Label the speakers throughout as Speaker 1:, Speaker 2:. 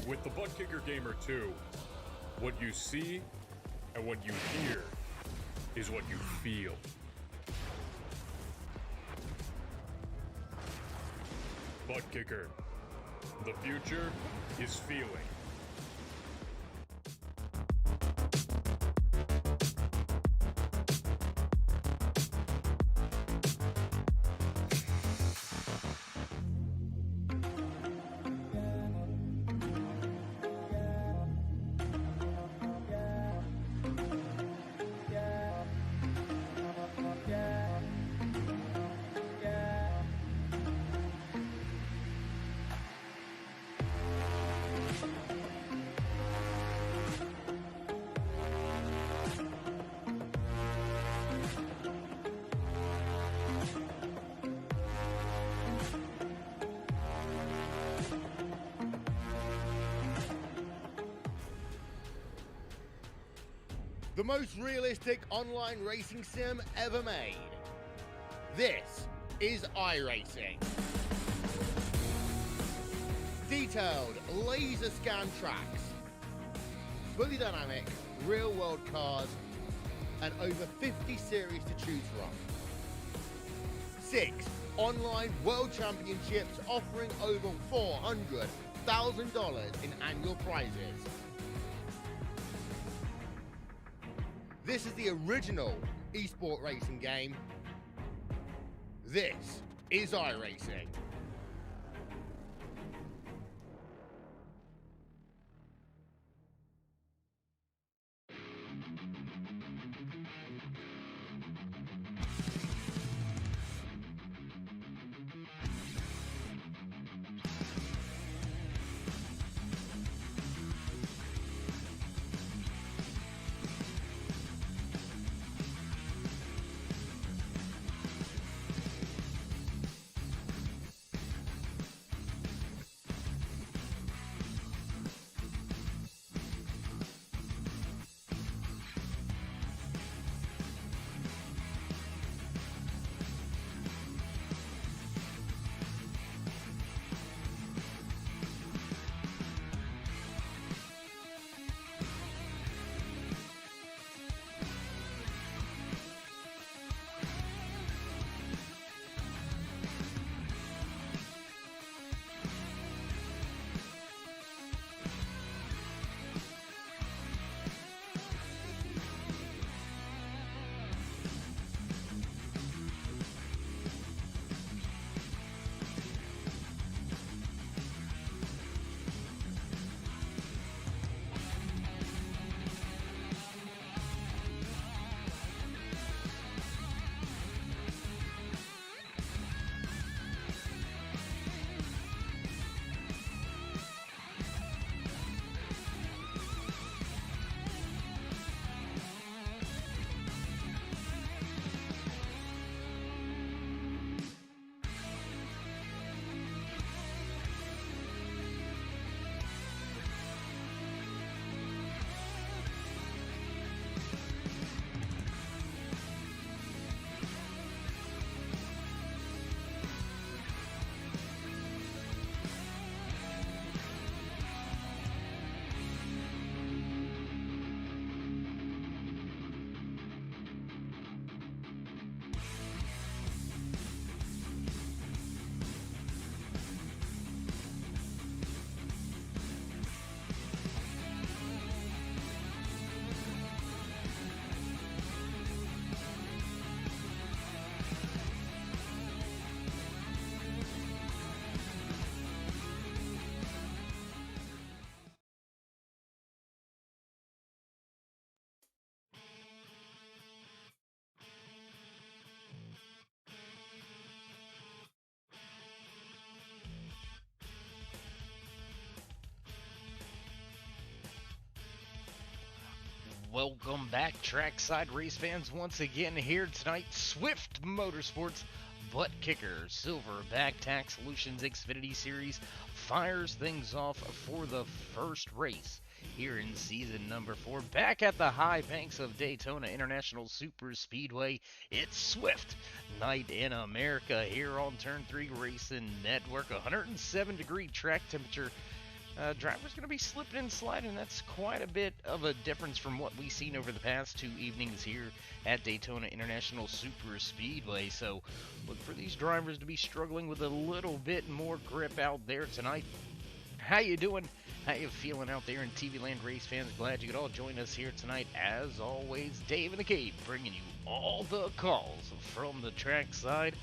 Speaker 1: With the Butt Kicker Gamer 2, what you see and what you hear is what you feel. Butt Kicker. The future is feeling.
Speaker 2: The most realistic online racing sim ever made. This is iRacing. Detailed laser scan tracks, fully dynamic real world cars, and over 50 series to choose from. 6 online world championships offering over $400,000 in annual prizes. This is the original esport racing game. This is iRacing.
Speaker 3: Welcome back, trackside race fans. Once again here tonight, Swift Motorsports Butt Kicker Silver Back Tack Solutions Xfinity Series fires things off for the first race here in season number 4. Back at the high banks of Daytona International Super Speedway, it's Swift Night in America here on Turn 3 Racing Network. 107 degree track temperature Drivers going to be slipping and sliding. That's quite a bit of a difference from what we've seen over the past 2 evenings here at Daytona International Super Speedway. So look for these drivers to be struggling with a little bit more grip out there tonight. How you doing? How you feeling out there in TV Land, race fans? Glad you could all join us here tonight. As always, Dave in the Cave bringing you all the calls from the trackside.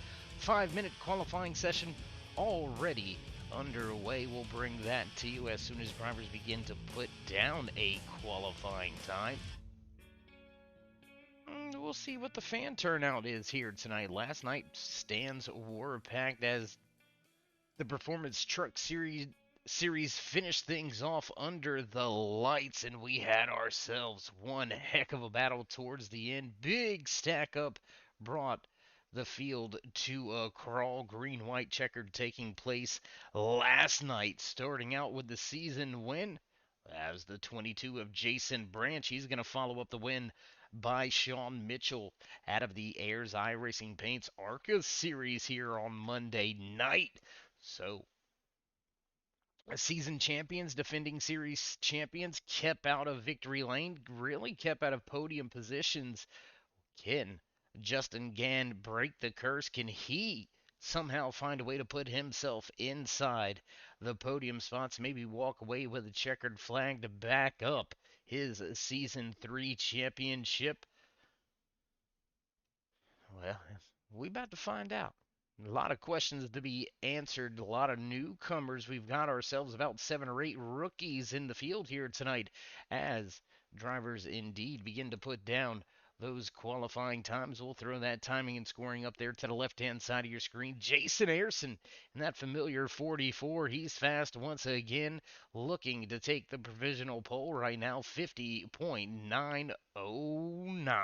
Speaker 3: 5-minute qualifying session already underway. We'll bring that to you as soon as drivers begin to put down a qualifying time. We'll see what the fan turnout is here tonight. Last night, stands were packed as the Performance Truck Series finished things off under the lights, and we had ourselves one heck of a battle towards the end. Big stack up brought the field to a crawl. Green, white, checkered taking place last night, starting out with the season win as the 22 of Jason Branch. He's going to follow up the win by Sean Mitchell out of the Ayers iRacing Paints ARCA series here on Monday night. So season champions, defending series champions, kept out of victory lane, really kept out of podium positions. Can Justin Gann break the curse? Can he somehow find a way to put himself inside the podium spots, maybe walk away with a checkered flag to back up his Season 3 championship? Well, we about to find out. A lot of questions to be answered, a lot of newcomers. We've got ourselves about 7 or 8 rookies in the field here tonight as drivers indeed begin to put down those qualifying times. We'll throw that timing and scoring up there to the left-hand side of your screen. Jason Ayerson in that familiar 44. He's fast once again, looking to take the provisional pole right now, 50.909.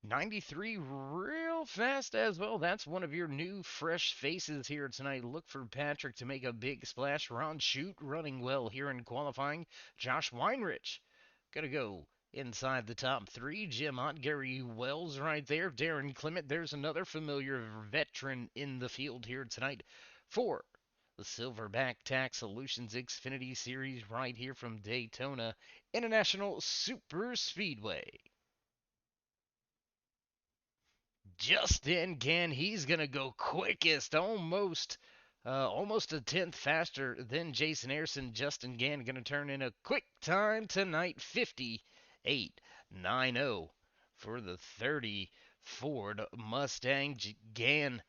Speaker 3: 93 real fast as well. That's one of your new fresh faces here tonight. Look for Patrick to make a big splash. Ron Shute running well here in qualifying. Josh Weinrich gonna go inside the top 3. Jim Ott, Gary Wells right there. Darren Clement, there's another familiar veteran in the field here tonight for the Silverback Tax Solutions Xfinity Series right here from Daytona International Super Speedway. Justin Gann, he's going to go quickest, almost a tenth faster than Jason Ayerson. Justin Gann going to turn in a quick time tonight, 58.90 for the 30 Ford Mustang. Gann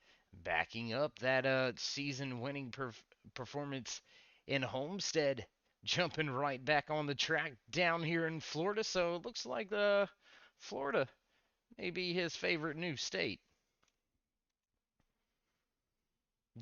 Speaker 3: backing up that season-winning performance in Homestead, jumping right back on the track down here in Florida. So it looks like Florida may be his favorite new state.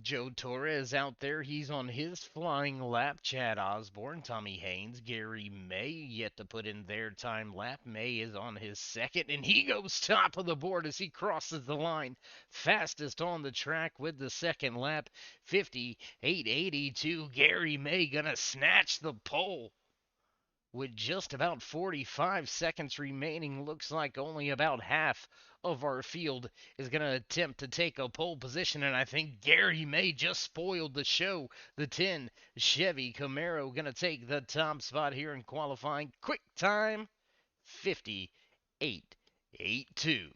Speaker 3: Joe Torres out there. He's on his flying lap. Chad Osborne, Tommy Haynes, Gary May yet to put in their time lap. May is on his second, and he goes top of the board as he crosses the line. Fastest on the track with the second lap. 58.82. Gary May gonna snatch the pole. With just about 45 seconds remaining, looks like only about half of our field is going to attempt to take a pole position, and I think Gary May just spoiled the show. The 10 Chevy Camaro going to take the top spot here in qualifying. Quick time, 58.82.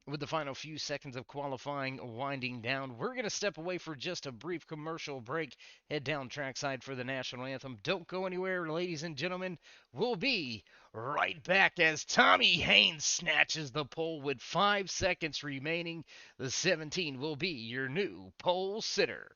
Speaker 3: With the final few seconds of qualifying winding down, we're going to step away for just a brief commercial break. Head down trackside for the national anthem. Don't go anywhere, ladies and gentlemen. We'll be right back as Tommy Haynes snatches the pole with 5 seconds remaining. The 17 will be your new pole sitter.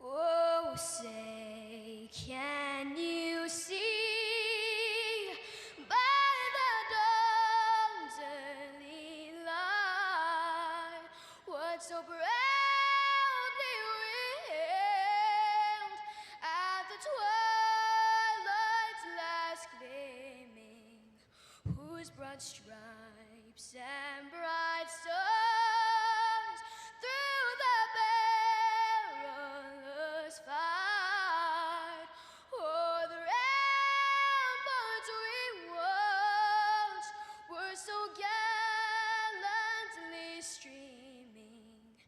Speaker 4: Oh, say so proudly railed at the twilight's last gleaming, whose broad stripes and bright stars through the perilous fight o'er the ramparts we watched were so gallantly streaming,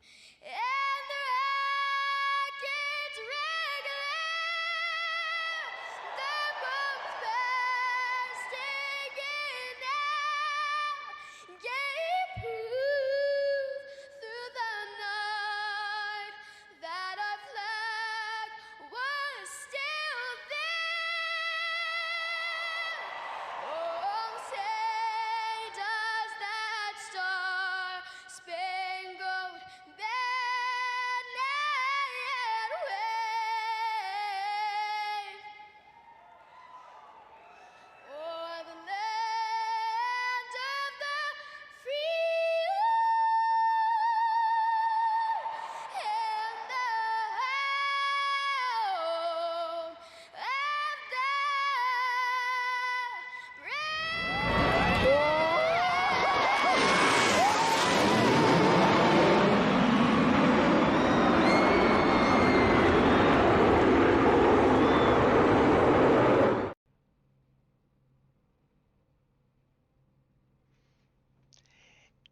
Speaker 4: and the rockets regular, the bombs bursting in air, gave proof through the night that our flag was still there. Oh, say does that star-spangled banner yet wave o'er the land of the free and the home of the brave.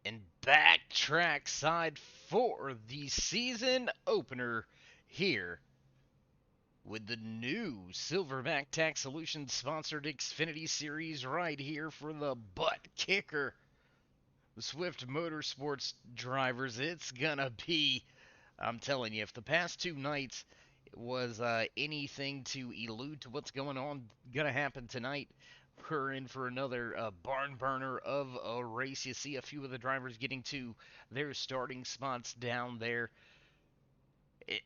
Speaker 3: And back trackside for the season opener here with the new Silverback Tax Solutions sponsored Xfinity Series right here for the butt kicker. The Swift Motorsports drivers, it's gonna be, I'm telling you, if the past two nights was anything to allude to what's gonna happen tonight, we're in for another barn burner of a race. You see a few of the drivers getting to their starting spots down there.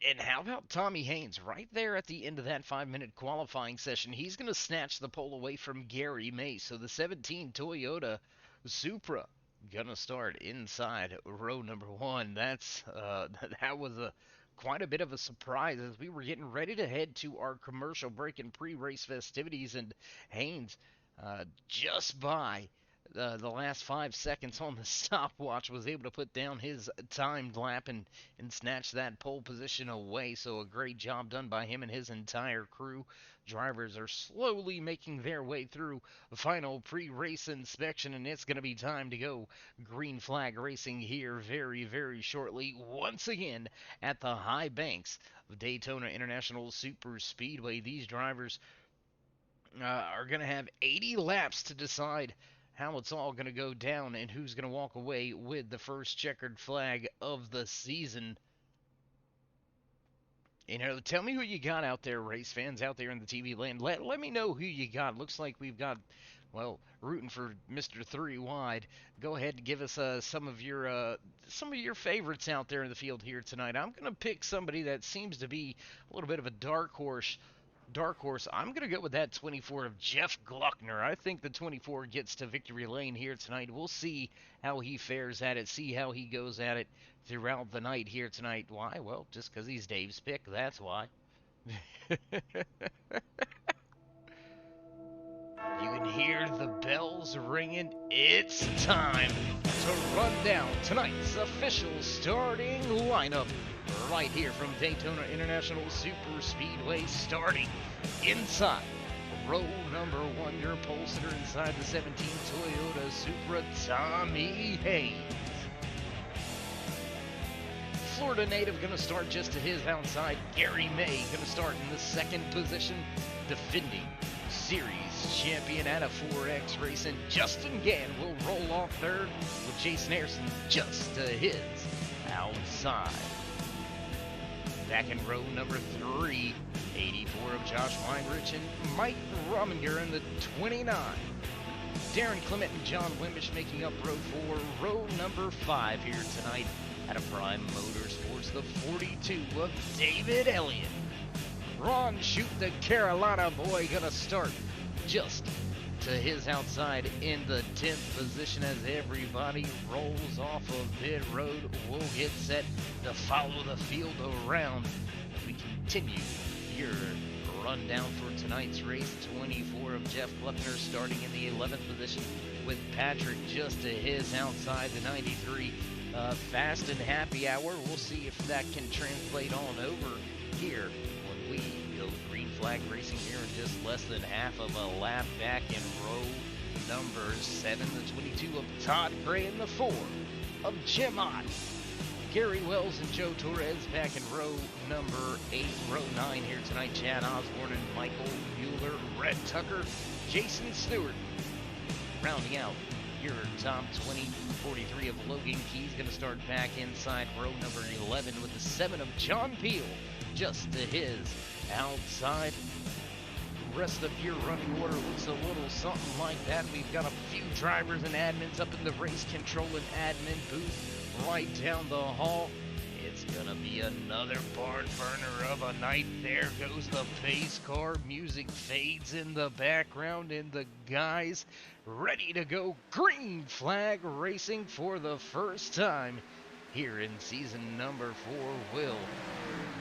Speaker 3: And how about Tommy Haynes right there at the end of that 5-minute qualifying session? He's going to snatch the pole away from Gary May. So the 17 Toyota Supra going to start inside row number one. That was quite a bit of a surprise as we were getting ready to head to our commercial break and pre-race festivities, and Haynes just by the last 5 seconds on the stopwatch was able to put down his timed lap and snatch that pole position away. So a great job done by him and his entire crew. Drivers are slowly making their way through the final pre-race inspection, and it's going to be time to go green flag racing here very, very shortly. Once again at the high banks of Daytona International Super Speedway. These drivers are going to have 80 laps to decide how it's all going to go down and who's going to walk away with the first checkered flag of the season. You know, tell me who you got out there, race fans out there in the TV land. Let me know who you got. Looks like we've got, well, rooting for Mr. 3 Wide. Go ahead and give us some of your favorites out there in the field here tonight. I'm going to pick somebody that seems to be a little bit of a dark horse. I'm going to go with that 24 of Jeff Gluckner. I think the 24 gets to victory lane here tonight. We'll see how he fares at it, see how he goes at it throughout the night here tonight. Why? Well, just because he's Dave's pick, that's why. You can hear the bells ringing. It's time to run down tonight's official starting lineup right here from Daytona International Super Speedway, starting inside row number one, your pole sitter inside the 17 Toyota Supra, Tommy Haynes. Florida native going to start just to his outside. Gary May going to start in the second position, defending series champion out of 4X Racing. Justin Gann will roll off third with Jason Harrison just to his outside. Back in row number 3, 84 of Josh Weinrich and Mike Rominger in the 29. Darren Clement and John Wimbish making up row 4. Row number 5 here tonight at a Prime Motorsports, the 42 of David Elliott. Ron Shoot, the Carolina boy, gonna start just to his outside in the 10th position as everybody rolls off of pit road. We'll get set to follow the field around as we continue your rundown for tonight's race. 24 of Jeff Gluckner starting in the 11th position with Patrick just to his outside. The 93 Fast and Happy Hour. We'll see if that can translate on over here when we go green flag racing here in just less than half of a lap back in row number 7. The 22 of Todd Gray and the 4 of Jim Ott. Gary Wells and Joe Torres back in row number 8. Row 9 here tonight. Chad Osborne and Michael Mueller. Red Tucker, Jason Stewart. Rounding out your top 20. 43 of Logan Keys going to start back inside row number 11 with the 7 of John Peel just to his outside. Rest of your running order looks a little something like that. We've got a few drivers and admins up in the race control and admin booth right down the hall. It's gonna be another barn burner of a night. There goes the pace car. Music fades in the background, and the guys ready to go green flag racing for the first time here in season number 4. Will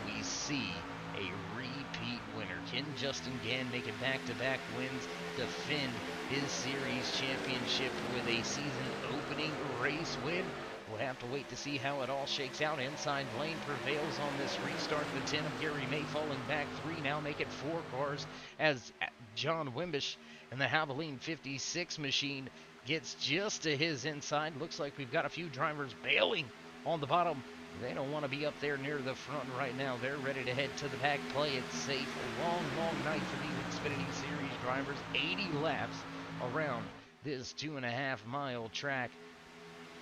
Speaker 3: we see a repeat winner? Can Justin Gann make it back-to-back wins, defend his series championship with a season opening race win? We'll have to wait to see how it all shakes out. Inside lane prevails on this restart. The 10 of Gary May falling back 3 now make it 4 cars as John Wimbish and the Havoline 56 machine gets just to his inside. Looks like we've got a few drivers bailing on the bottom. They don't want to be up there near the front right now. They're ready to head to the back, play it safe. A long, long night for these Xfinity Series drivers. 80 laps around this 2.5-mile track.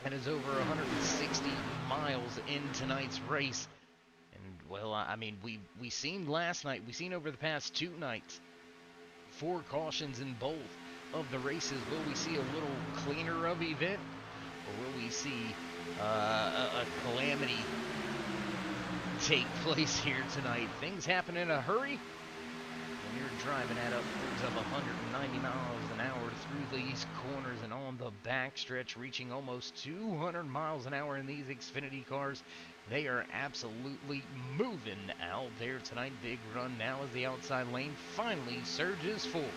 Speaker 3: That is over 160 miles in tonight's race. And, well, I mean, we seen last night, we seen over the past 2 nights, 4 cautions in both of the races. Will we see a little cleaner of event? Or will we see a calamity take place here tonight? Things happen in a hurry when you're driving at upwards of 190 miles an hour through these corners and on the backstretch, reaching almost 200 miles an hour in these Xfinity cars. They are absolutely moving out there tonight. Big run now as the outside lane finally surges forward.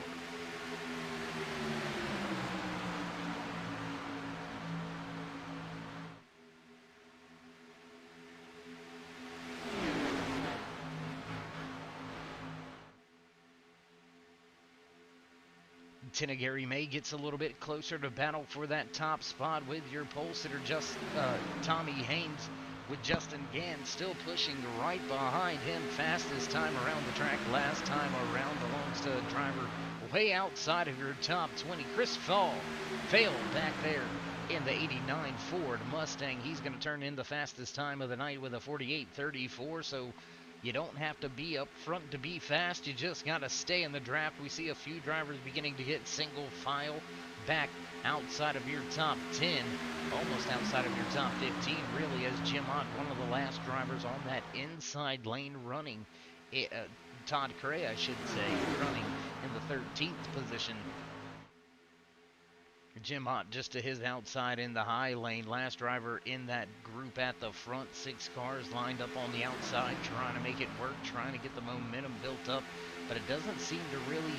Speaker 3: Gary May gets a little bit closer to battle for that top spot with your pole sitter, Tommy Haynes, with Justin Gann still pushing right behind him. Fastest time around the track last time around belongs to a driver way outside of your top 20. Chris failed back there in the 89 Ford Mustang. He's going to turn in the fastest time of the night with a 48.34, so you don't have to be up front to be fast. You just got to stay in the draft. We see a few drivers beginning to get single file back outside of your top 10, almost outside of your top 15, really, as Jim Ott, one of the last drivers on that inside lane running. Todd Cray, I should say, running in the 13th position. Jim Ott just to his outside in the high lane. Last driver in that group at the front. 6 cars lined up on the outside trying to make it work, trying to get the momentum built up, but it doesn't seem to really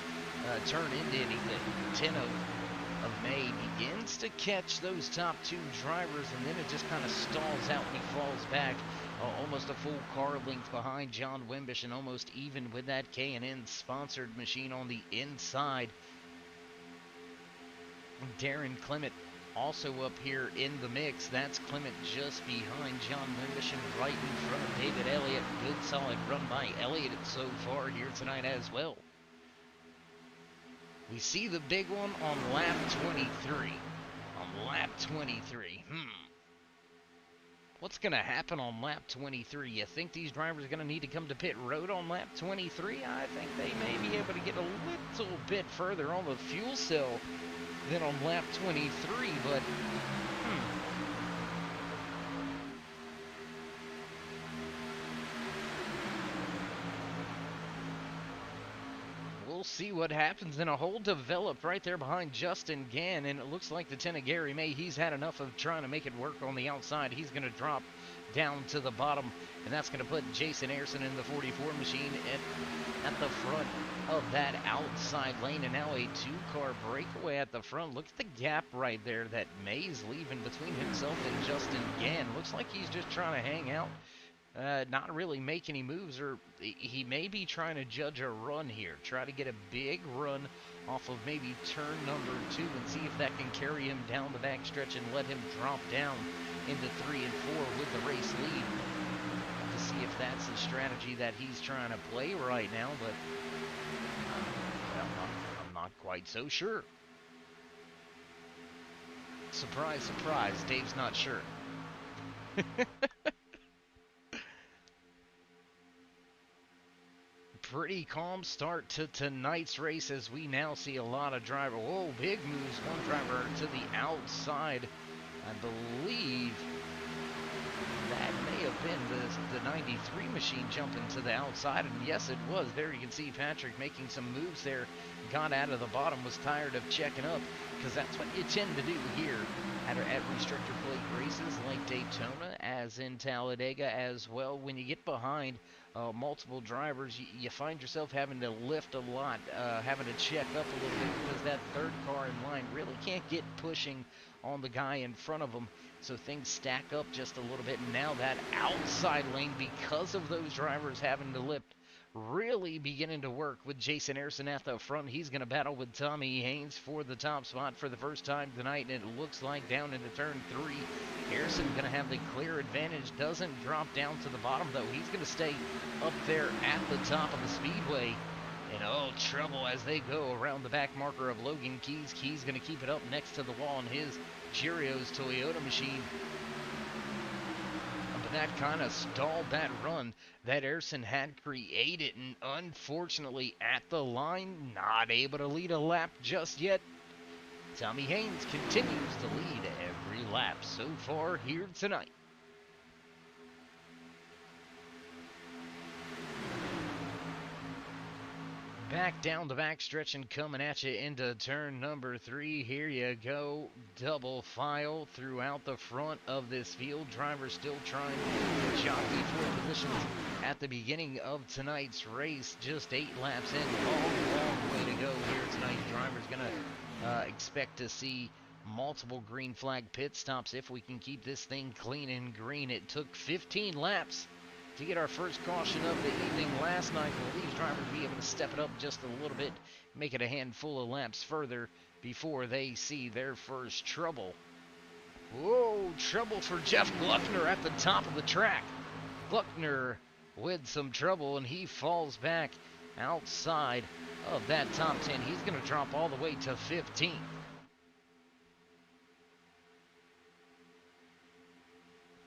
Speaker 3: turn into anything. 10 of May begins to catch those top 2 drivers, and then it just kind of stalls out and he falls back almost a full car length behind John Wimbish, and almost even with that K&N sponsored machine on the inside. Darren Clement also up here in the mix. That's Clement just behind John Wimbish and right in front of David Elliott. Good solid run by Elliott so far here tonight as well. We see the big one on lap 23. On lap 23. What's going to happen on lap 23? You think these drivers are going to need to come to pit road on lap 23? I think they may be able to get a little bit further on the fuel cell than on lap 23, but we'll we'll see what happens. And a hole developed right there behind Justin Gann, and it looks like Lieutenant Gary May, he's had enough of trying to make it work on the outside. He's going to drop down to the bottom, and that's going to put Jason Ayerson in the 44 machine at the front of that outside lane. And now a two-car breakaway at the front. Look at the gap right there that May's leaving between himself and Justin Gann. Looks like he's just trying to hang out, not really make any moves, or he may be trying to judge a run here, try to get a big run off of maybe turn number 2 and see if that can carry him down the backstretch and let him drop down into 3 and 4 with the race lead. To see if that's the strategy that he's trying to play right now, but I'm not quite so sure. Surprise, surprise, Dave's not sure. Pretty calm start to tonight's race as we now see a lot of driver. Whoa, big moves. One driver to the outside. I believe that may have been the 93 machine jumping to the outside, and yes, it was. There you can see Patrick making some moves there. Got out of the bottom, was tired of checking up, because that's what you tend to do here at restrictor plate races like Daytona, as in Talladega as well. When you get behind multiple drivers, you find yourself having to lift a lot, having to check up a little bit, because that third car in line really can't get pushing on the guy in front of them, so things stack up just a little bit. And now that outside lane, because of those drivers having to lift, really beginning to work with Jason Ayerson at the front. He's going to battle with Tommy Haynes for the top spot for the first time tonight, and it looks like down into turn 3, Ayerson going to have the clear advantage. Doesn't drop down to the bottom, though. He's going to stay up there at the top of the speedway. And oh, trouble as they go around the back marker of Logan Keys. Keys going to keep it up next to the wall in his Cheerios Toyota machine. But that kind of stalled that run that Ayerson had created. And unfortunately, at the line, not able to lead a lap just yet. Tommy Haynes continues to lead every lap so far here tonight. Back down the backstretch and coming at you into turn number 3. Here you go. Double file throughout the front of this field. Drivers still trying to jockey for positions at the beginning of tonight's race. Just 8 laps in. Long way to go here tonight. Drivers going to expect to see multiple green flag pit stops if we can keep this thing clean and green. It took 15 laps to get our first caution of the evening last night. Will these drivers be able to step it up just a little bit, make it a handful of laps further before they see their first trouble? Whoa, trouble for Jeff Gluckner at the top of the track. Gluckner with some trouble, and he falls back outside of that top 10. He's going to drop all the way to 15th.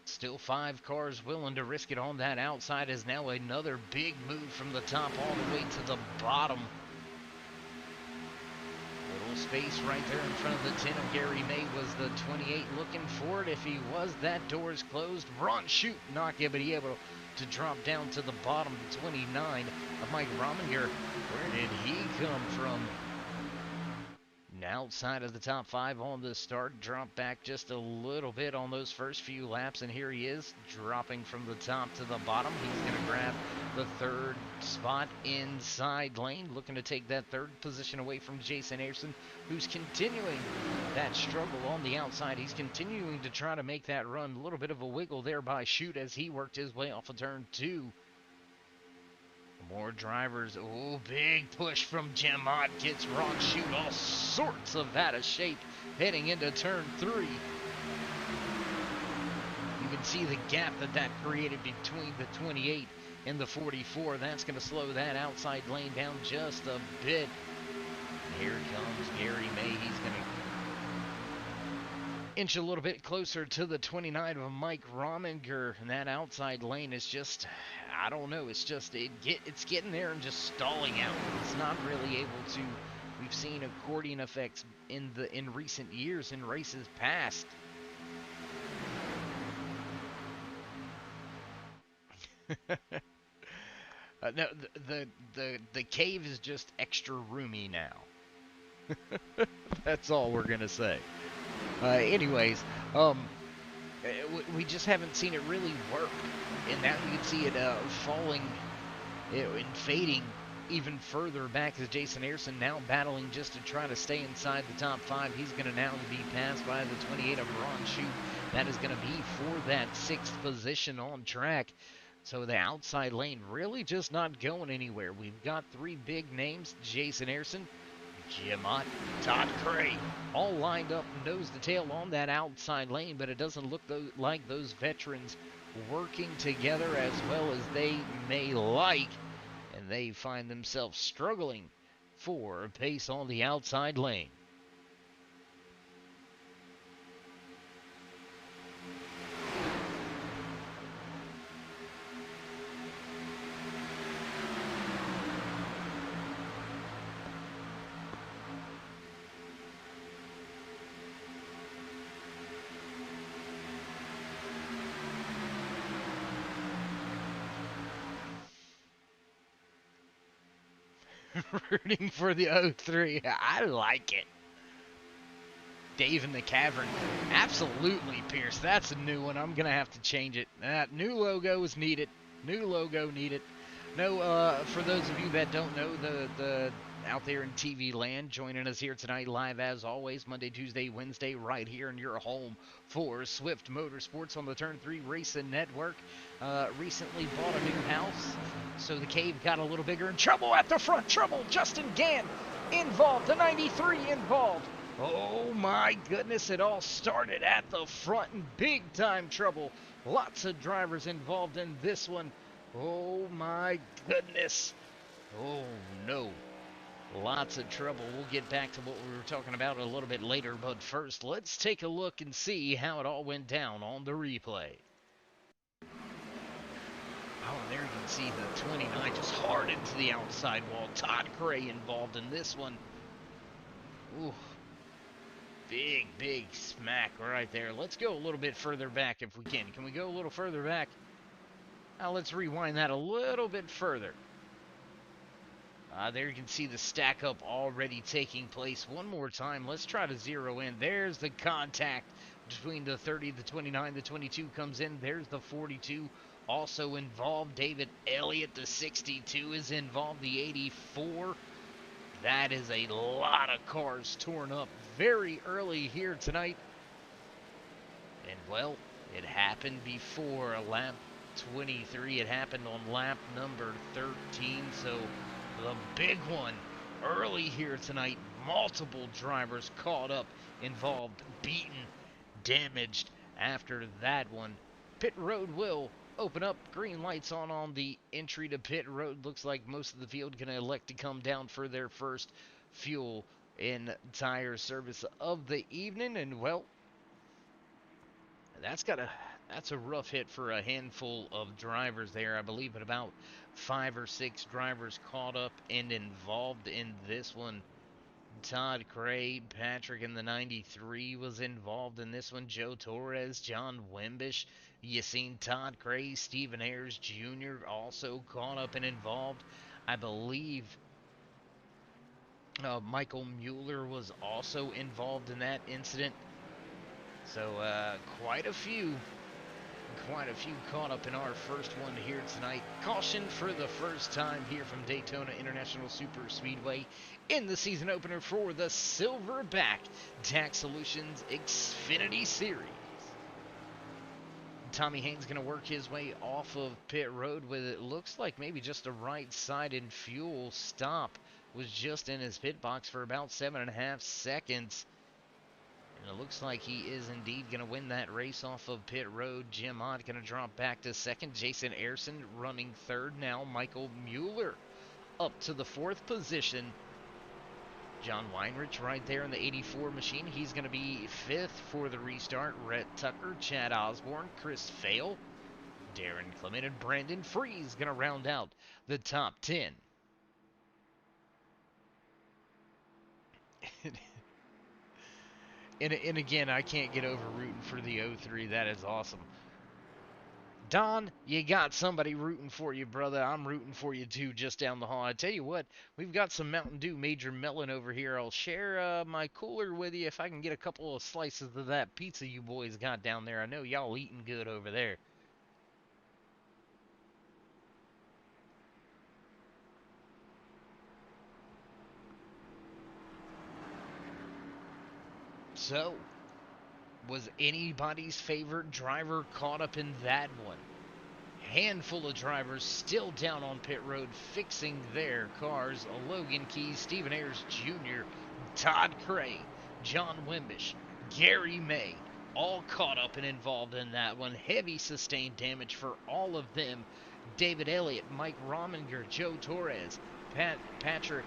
Speaker 3: Still 5 cars willing to risk it on that outside, as now another big move from the top all the way to the bottom. Little space right there in front of the 10 of Gary May. Was the 28 looking for it? If he was, that door is closed. Ron Shoot not going to be able to drop down to the bottom. The 29 of Mike Rominger. Where did he come from? Outside of the top 5 on the start, dropped back just a little bit on those first few laps, and here he is dropping from the top to the bottom. He's going to grab the 3rd spot inside lane, looking to take that 3rd position away from Jason Ayerson, who's continuing that struggle on the outside. He's continuing to try to make that run. A little bit of a wiggle there by Shoot as he worked his way off of turn 2. More drivers. Oh, big push from Jamot. Gets Ron Shoot all sorts of out of shape heading into turn 3. You can see the gap that created between the 28 and the 44. That's going to slow that outside lane down just a bit. Here comes Gary May. He's going to inch a little bit closer to the 29 of Mike Rominger, and that outside lane is just, I don't know, it's just it's getting there and just stalling out. It's not really able to. We've seen accordion effects in recent years in races past. No, the cave is just extra roomy now. That's all we're gonna say. Anyways, we just haven't seen it really work, and now you can see it falling and fading even further back as Jason Ayerson now battling just to try to stay inside the top 5. He's going to now be passed by the 28 of Ron Shute. That is going to be for that 6th position on track. So the outside lane really just not going anywhere. We've got 3 big names: Jason Ayerson, Jim Ott, Todd Cray, all lined up nose to tail on that outside lane, but it doesn't look like those veterans working together as well as they may like, and they find themselves struggling for pace on the outside lane. Rooting for the 03. I like it. Dave in the Cavern. Absolutely, Pierce. That's a new one. I'm going to have to change it. That new logo is needed. New logo needed. No, for those of you that don't know, the out there in TV land, joining us here tonight live as always, Monday, Tuesday, Wednesday, right here in your home for Swift Motorsports on the Turn 3 Racing Network. Recently bought a new house, so the cave got a little bigger. And trouble at the front, trouble. Justin Gann involved, the 93 involved. Oh my goodness, it all started at the front in big time trouble. Lots of drivers involved in this one. Oh my goodness. Oh no. Lots of trouble. We'll get back to what we were talking about a little bit later, but first, let's take a look and see how it all went down on the replay. Oh, and there you can see the 29 just hard into the outside wall. Todd Cray involved in this one. Ooh. Big smack right there. Let's go a little bit further back if we can. Can we go a little further back? Now let's rewind that a little bit further. There you can see the stack up already taking place. One more time, let's try to zero in. There's the contact between the 30, the 29, the 22 comes in. There's the 42 also involved. David Elliott, the 62 is involved. The 84. That is a lot of cars torn up very early here tonight. And well, it happened before lap 23. It happened on lap number 13. So the big one early here tonight. Multiple drivers caught up, involved, beaten, damaged after that one. Pit road will open up. Green lights on the entry to pit road. Looks like most of the field going to elect to come down for their first fuel and tire service of the evening. And well, that's a rough hit for a handful of drivers there. I believe at about 5 or 6 drivers caught up and involved in this one. Todd Cray, Patrick in the 93 was involved in this one. Joe Torres, John Wimbish. You seen Todd Cray, Stephen Ayers Jr. also caught up and involved. I believe Michael Mueller was also involved in that incident. So quite a few caught up in our first one here tonight. Caution for the first time here from Daytona International Super Speedway in the season opener for the Silverback Tax Solutions Xfinity Series. Tommy Haynes going to work his way off of pit road with it looks like maybe just a right-sided fuel stop. Was just in his pit box for about 7.5 seconds. And it looks like he is indeed going to win that race off of pit road. Jim Ott going to drop back to second. Jason Ayerson running third now. Michael Mueller up to the 4th position. John Weinrich right there in the 84 machine. He's going to be 5th for the restart. Rhett Tucker, Chad Osborne, Chris Fail, Darren Clement, and Brandon Freeze going to round out the top 10. And again, I can't get over rooting for the 03. That is awesome. Don, you got somebody rooting for you, brother. I'm rooting for you too, just down the hall. I tell you what, we've got some Mountain Dew Major Melon over here. I'll share my cooler with you if I can get a couple of slices of that pizza you boys got down there. I know y'all eating good over there. So, was anybody's favorite driver caught up in that one? Handful of drivers still down on pit road fixing their cars. Logan Keys, Stephen Ayers Jr., Todd Cray, John Wimbish, Gary May, all caught up and involved in that one. Heavy sustained damage for all of them. David Elliott, Mike Rominger, Joe Torres, Patrick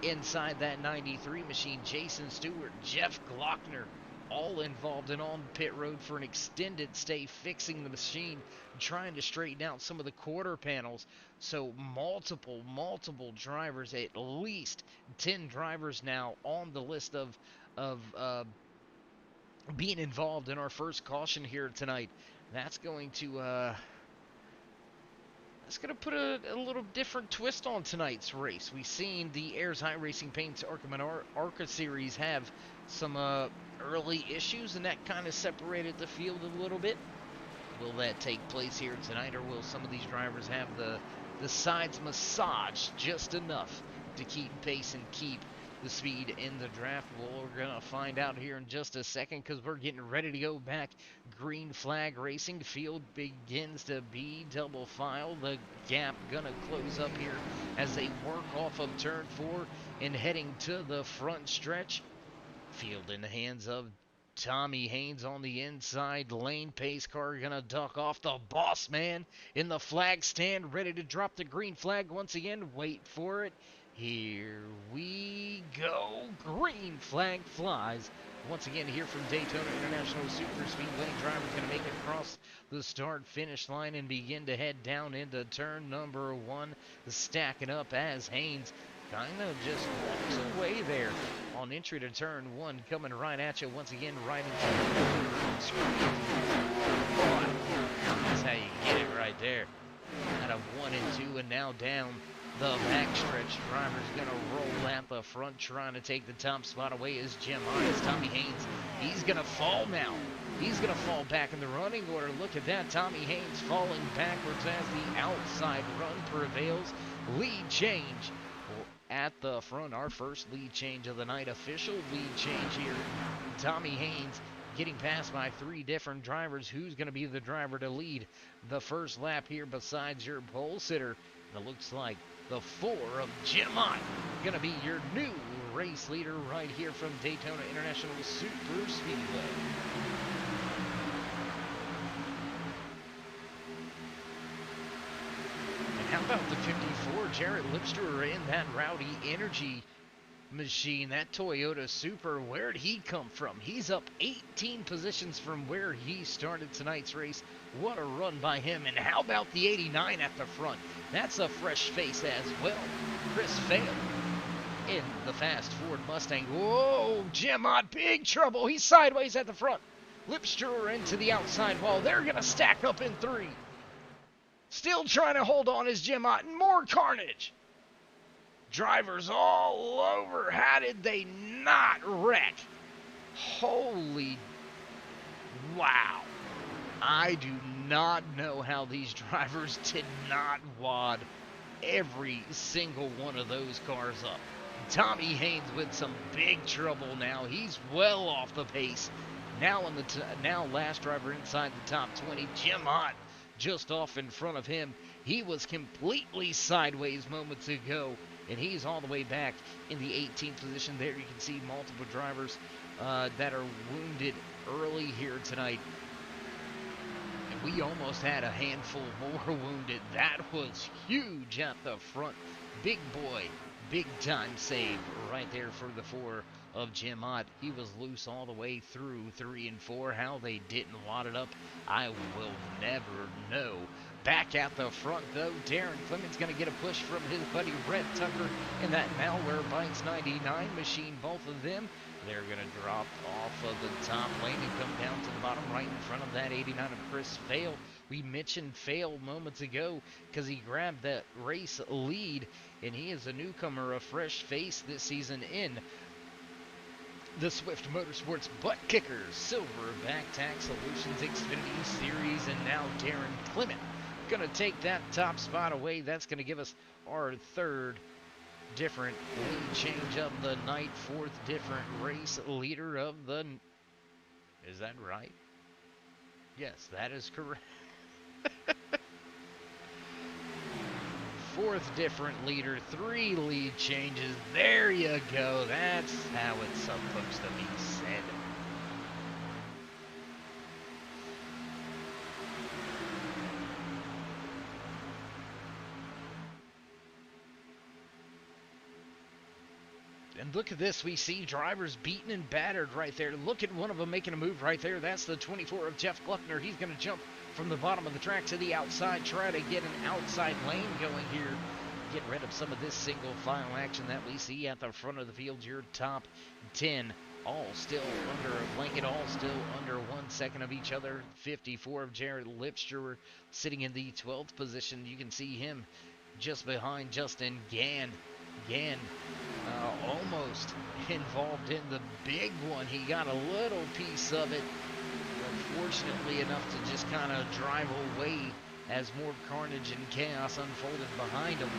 Speaker 3: inside that 93 machine, Jason Stewart, Jeff Glockner, all involved and on pit road for an extended stay fixing the machine, trying to straighten out some of the quarter panels. So multiple drivers, at least 10 drivers now on the list of being involved in our first caution here tonight. That's going to put a little different twist on tonight's race. We've seen the Ayers High Racing Paints ARCA Series have some early issues, and that kind of separated the field a little bit. Will that take place here tonight, or will some of these drivers have the sides massaged just enough to keep pace and keep the speed in the draft? Well, we're going to find out here in just a second, because we're getting ready to go back. Green flag racing. Field begins to be double file. The gap going to close up here as they work off of turn 4 and heading to the front stretch. Field in the hands of Tommy Haynes on the inside lane. Pace car gonna duck off. The boss man in the flag stand, ready to drop the green flag once again. Wait for it. Here we go. Green flag flies. Once again here from Daytona International Super Speedway. Driver's going to make it across the start-finish line and begin to head down into turn number 1. Stacking up as Haynes kind of just walks away there on entry to turn 1. Coming right at you once again, right into the screen. That's how you get it right there. Out of 1 and 2, and now down the backstretch. Driver's going to roll at the front, trying to take the top spot away is Jim Hines. Tommy Haynes, he's going to fall now. He's going to fall back in the running order. Look at that. Tommy Haynes falling backwards as the outside run prevails. Lead change at the front. Our first lead change of the night. Official lead change here. Tommy Haynes getting passed by 3 different drivers. Who's going to be the driver to lead the first lap here besides your pole sitter? It looks like the 4 of Jim Ott going to be your new race leader right here from Daytona International Super Speedway. And how about the 54, Jared Lipster in that Rowdy Energy machine, that Toyota Super? Where'd he come from? He's up 18 positions from where he started tonight's race. What a run by him. And how about the 89 at the front? That's a fresh face as well. Chris Fail in the fast Ford Mustang. Whoa, Jim Ott, big trouble. He's sideways at the front. Lipster into the outside wall. They're going to stack up in 3. Still trying to hold on is Jim Ott. More carnage. Drivers all over. How did they not wreck? Holy wow. I do not know how these drivers did not wad every single one of those cars up. Tommy Haynes with some big trouble now. He's well off the pace. Now last driver inside the top 20. Jim Ott just off in front of him. He was completely sideways moments ago, and he's all the way back in the 18th position. There you can see multiple drivers that are wounded early here tonight. And we almost had a handful more wounded. That was huge at the front. Big boy, big time save right there for the 4 of Jim Ott. He was loose all the way through 3 and 4. How they didn't wad it up, I will never know. Back at the front, though, Darren Clements going to get a push from his buddy Rhett Tucker in that Malware Bikes 99 machine. Both of them They're going to drop off of the top lane and come down to the bottom right in front of that 89 of Chris Fail. We mentioned Fail moments ago because he grabbed that race lead, and he is a newcomer, a fresh face this season in the Swift Motorsports Butt Kicker Silver Back Tax Solutions Xfinity Series. And now Darren Clement going to take that top spot away. That's going to give us our third different lead change of the night, fourth different race leader of the... Is that right? Yes, that is correct. Fourth different leader, 3 lead changes. There you go. That's how it's supposed to be said. And look at this. We see drivers beaten and battered right there. Look at one of them making a move right there. That's the 24 of Jeff Gluckner. He's going to jump from the bottom of the track to the outside, try to get an outside lane going here. Get rid of some of this single file action that we see at the front of the field. Your top 10 all still under a blanket, all still under 1 second of each other. 54 of Jared Lipster sitting in the 12th position. You can see him just behind Justin Gann. Almost involved in the big one. He got a little piece of it, unfortunately enough to just kind of drive away as more carnage and chaos unfolded behind him.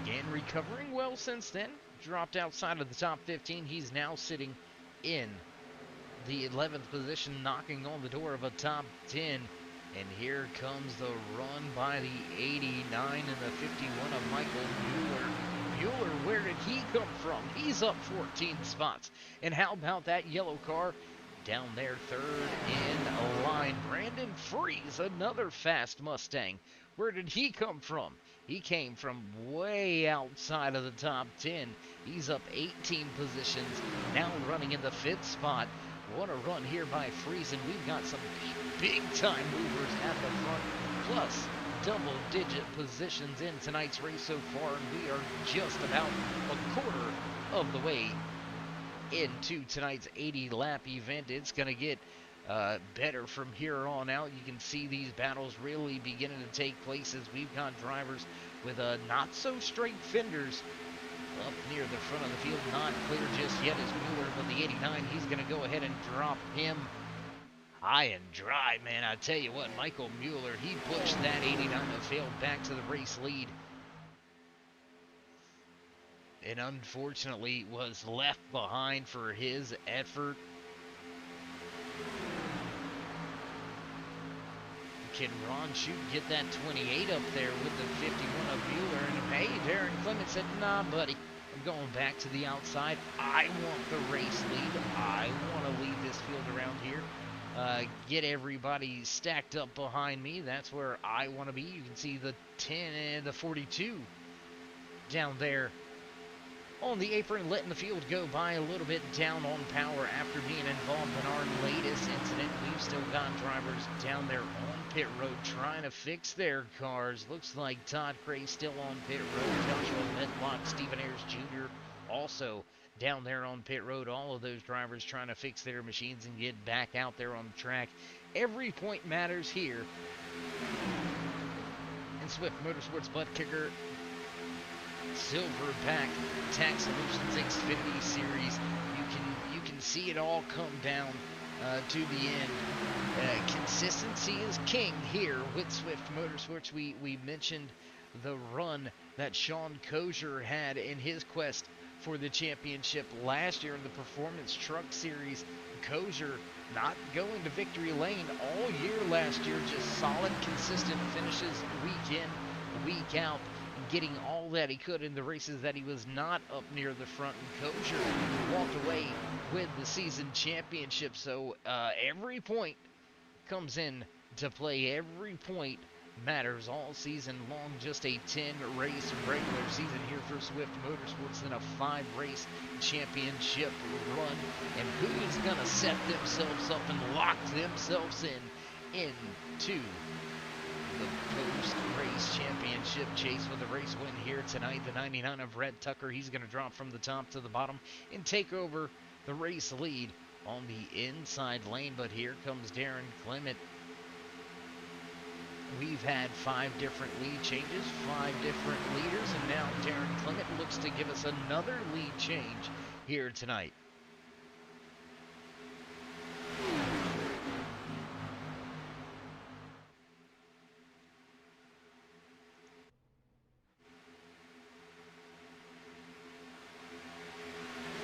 Speaker 3: Again, recovering well since then. Dropped outside of the top 15. He's now sitting in the 11th position, knocking on the door of a top 10. And here comes the run by the 89 and the 51 of Michael Mueller. Mueller, where did he come from? He's up 14 spots. And how about that yellow car down there, third in line? Brandon Freeze, another fast Mustang. Where did he come from? He came from way outside of the top 10. He's up 18 positions, now running in the 5th spot. What a run here by Freeze, and we've got some big-time movers at the front, plus double-digit positions in tonight's race so far, and we are just about a quarter of the way into tonight's 80-lap event. It's going to get better from here on out. You can see these battles really beginning to take place as we've got drivers with not-so-straight fenders up near the front of the field. Not clear just yet as Mueller, but the 89, he's going to go ahead and drop him high and dry, man. I tell you what, Michael Mueller, he pushed that 89 that failed back to the race lead, and unfortunately was left behind for his effort. Can Ron Shute get that 28 up there with the 51 of Mueller? And hey, Darren Clement said, nah, buddy, I'm going back to the outside. I want the race lead. I want to lead this field around here. Get everybody stacked up behind me. That's where I want to be. You can see the 10 and the 42 down there on the apron, letting the field go by a little bit down on power after being involved in our latest incident. We've still got drivers down there on pit road trying to fix their cars. Looks like Todd Cray still on pit road. Joshua Medlock, Stephen Ayers Jr. also down there on pit road. All of those drivers trying to fix their machines and get back out there on the track. Every point matters here in Swift Motorsports Butt Kicker Silverback Tax Solutions Xfinity Series. You can see it all come down to the end. Consistency is king here with Swift Motorsports. We mentioned the run that Sean Kozier had in his quest for the championship last year in the Performance Truck Series. Kozier not going to victory lane all year last year, just solid, consistent finishes week in, week out, getting all that he could in the races that he was not up near the front. And Kozier walked away with the season championship. So every point comes in to play. Every point matters all season long. Just a 10-race regular season here for Swift Motorsports, then a 5-race championship run. And who's going to set themselves up and lock themselves into the post-race championship chase with a race win here tonight. The 99 of Rhett Tucker, he's going to drop from the top to the bottom and take over the race lead on the inside lane. But here comes Darren Clement. We've had 5 different lead changes, 5 different leaders, and now Darren Clement looks to give us another lead change here tonight.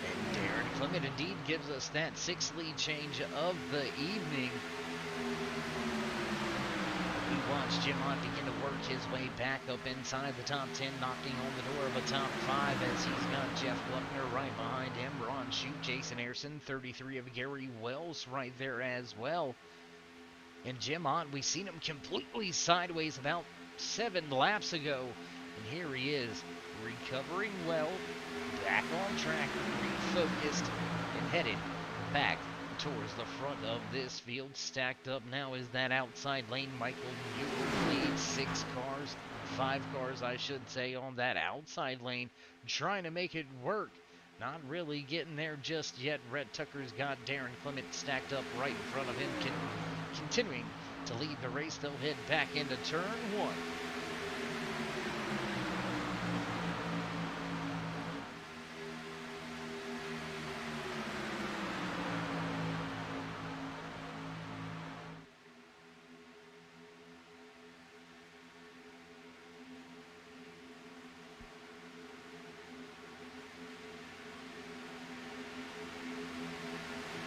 Speaker 3: And Darren Clement indeed gives us that 6th lead change of the evening. We watched Jim Ott begin to work his way back up inside the top 10, knocking on the door of a top 5 as he's got Jeff Gluckner right behind him, Ron Shute, Jason Ayerson, 33 of Gary Wells right there as well. And Jim Ott, we seen him completely sideways about 7 laps ago, and here he is, recovering well, back on track, refocused, and headed back towards the front of this field. Stacked up now is that outside lane. Michael Mueller leads 6 cars, 5 cars I should say, on that outside lane, trying to make it work. Not really getting there just yet. Rhett Tucker's got Darren Clement stacked up right in front of him, continuing to lead the race. They'll head back into turn 1.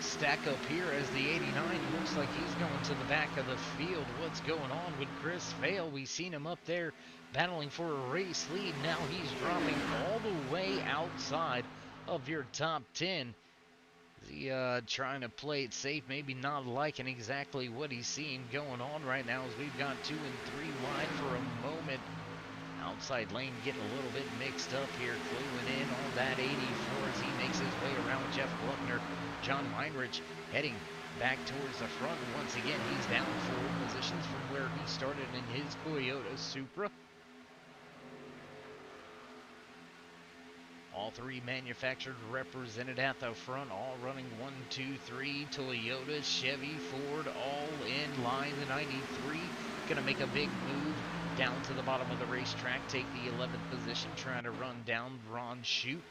Speaker 3: Stack up here as the 89 looks like he's going to the back of the field. What's going on with Chris Vail? We've seen him up there battling for a race lead. Now he's dropping all the way outside of your top 10. Is he trying to play it safe? Maybe not liking exactly what he's seeing going on right now, as we've got 2 and 3 wide for a moment. Outside lane getting a little bit mixed up here, cluing in on that 84 as he makes his way around Jeff Gluckner. John Heinrich heading back towards the front. Once again, he's down 4 positions from where he started in his Toyota Supra. All 3 manufactured represented at the front, all running 1, 2, 3. Toyota, Chevy, Ford, all in line. The 93 gonna make a big move down to the bottom of the racetrack, take the 11th position, trying to run down Ron Shute.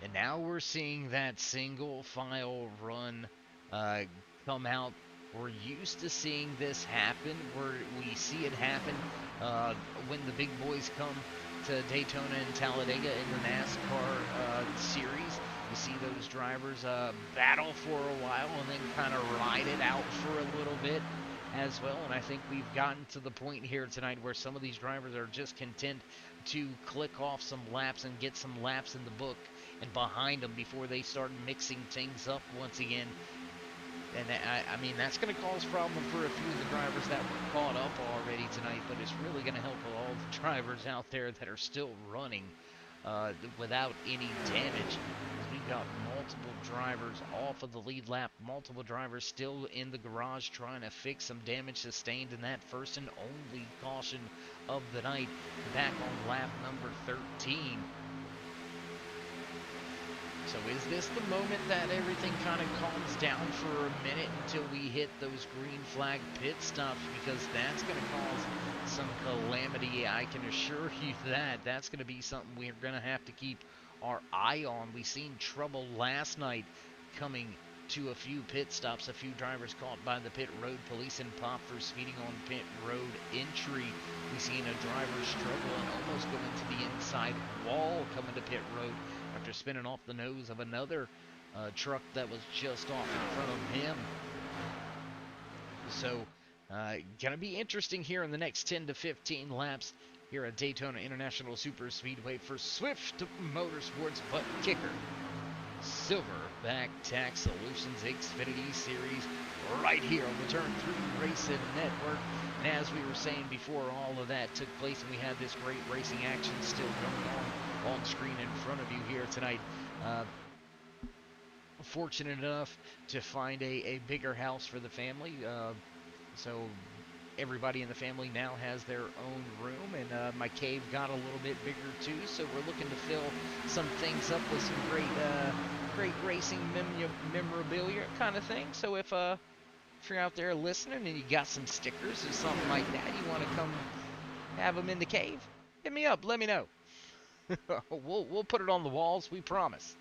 Speaker 3: And now we're seeing that single file run come out. We're used to seeing this happen, where we see it happen when the big boys come to Daytona and Talladega in the NASCAR series. You see those drivers battle for a while and then kind of ride it out for a little bit as well. And I think we've gotten to the point here tonight where some of these drivers are just content to click off some laps and get some laps in the book and behind them before they start mixing things up once again. And I mean, that's going to cause problem for a few of the drivers that were caught up already tonight, but it's really going to help all the drivers out there that are still running without any damage. We've got multiple drivers off of the lead lap, multiple drivers still in the garage trying to fix some damage sustained in that first and only caution of the night, back on lap number 13. So is this the moment that everything kind of calms down for a minute until we hit those green flag pit stops? Because that's going to cause some calamity, I can assure you that. That's going to be something we're going to have to keep our eye on. We seen trouble last night coming to a few pit stops, a few drivers caught by the pit road police and pop for speeding on pit road entry. We seen a driver struggle and almost go into the inside wall coming to pit road after spinning off the nose of another truck that was just off in front of him. So, gonna be interesting here in the next 10 to 15 laps here at Daytona International Super Speedway for Swift Motorsports Butt Kicker Silverback Tax Solutions Xfinity Series right here on the Turn 3 Racing Network. And as we were saying before all of that took place and we had this great racing action still going on screen in front of you here tonight, fortunate enough to find a bigger house for the family. So everybody in the family now has their own room, and my cave got a little bit bigger too. So we're looking to fill some things up with some great racing memorabilia kind of thing. So if you're out there listening and you got some stickers or something like that, you want to come have them in the cave, hit me up. Let me know. we'll put it on the walls. We promise.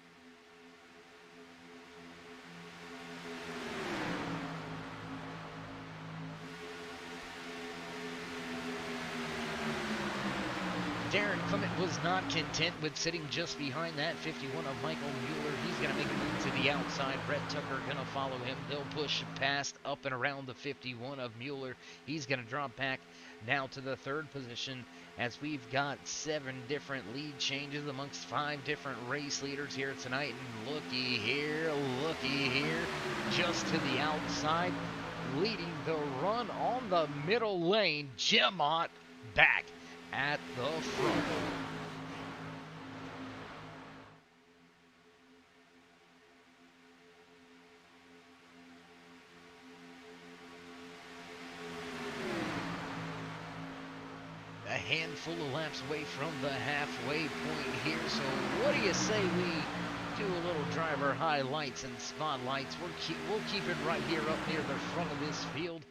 Speaker 3: Darren Clement was not content with sitting just behind that 51 of Michael Mueller. He's going to make a move to the outside. Brett Tucker going to follow him. They'll push past up and around the 51 of Mueller. He's going to drop back now to the third position as we've got 7 different lead changes amongst 5 different race leaders here tonight. And looky here, just to the outside, leading the run on the middle lane, Jim Ott back at the front. A handful of laps away from the halfway point here, so what do you say we do a little driver highlights and spotlights? We'll keep it right here up near the front of this field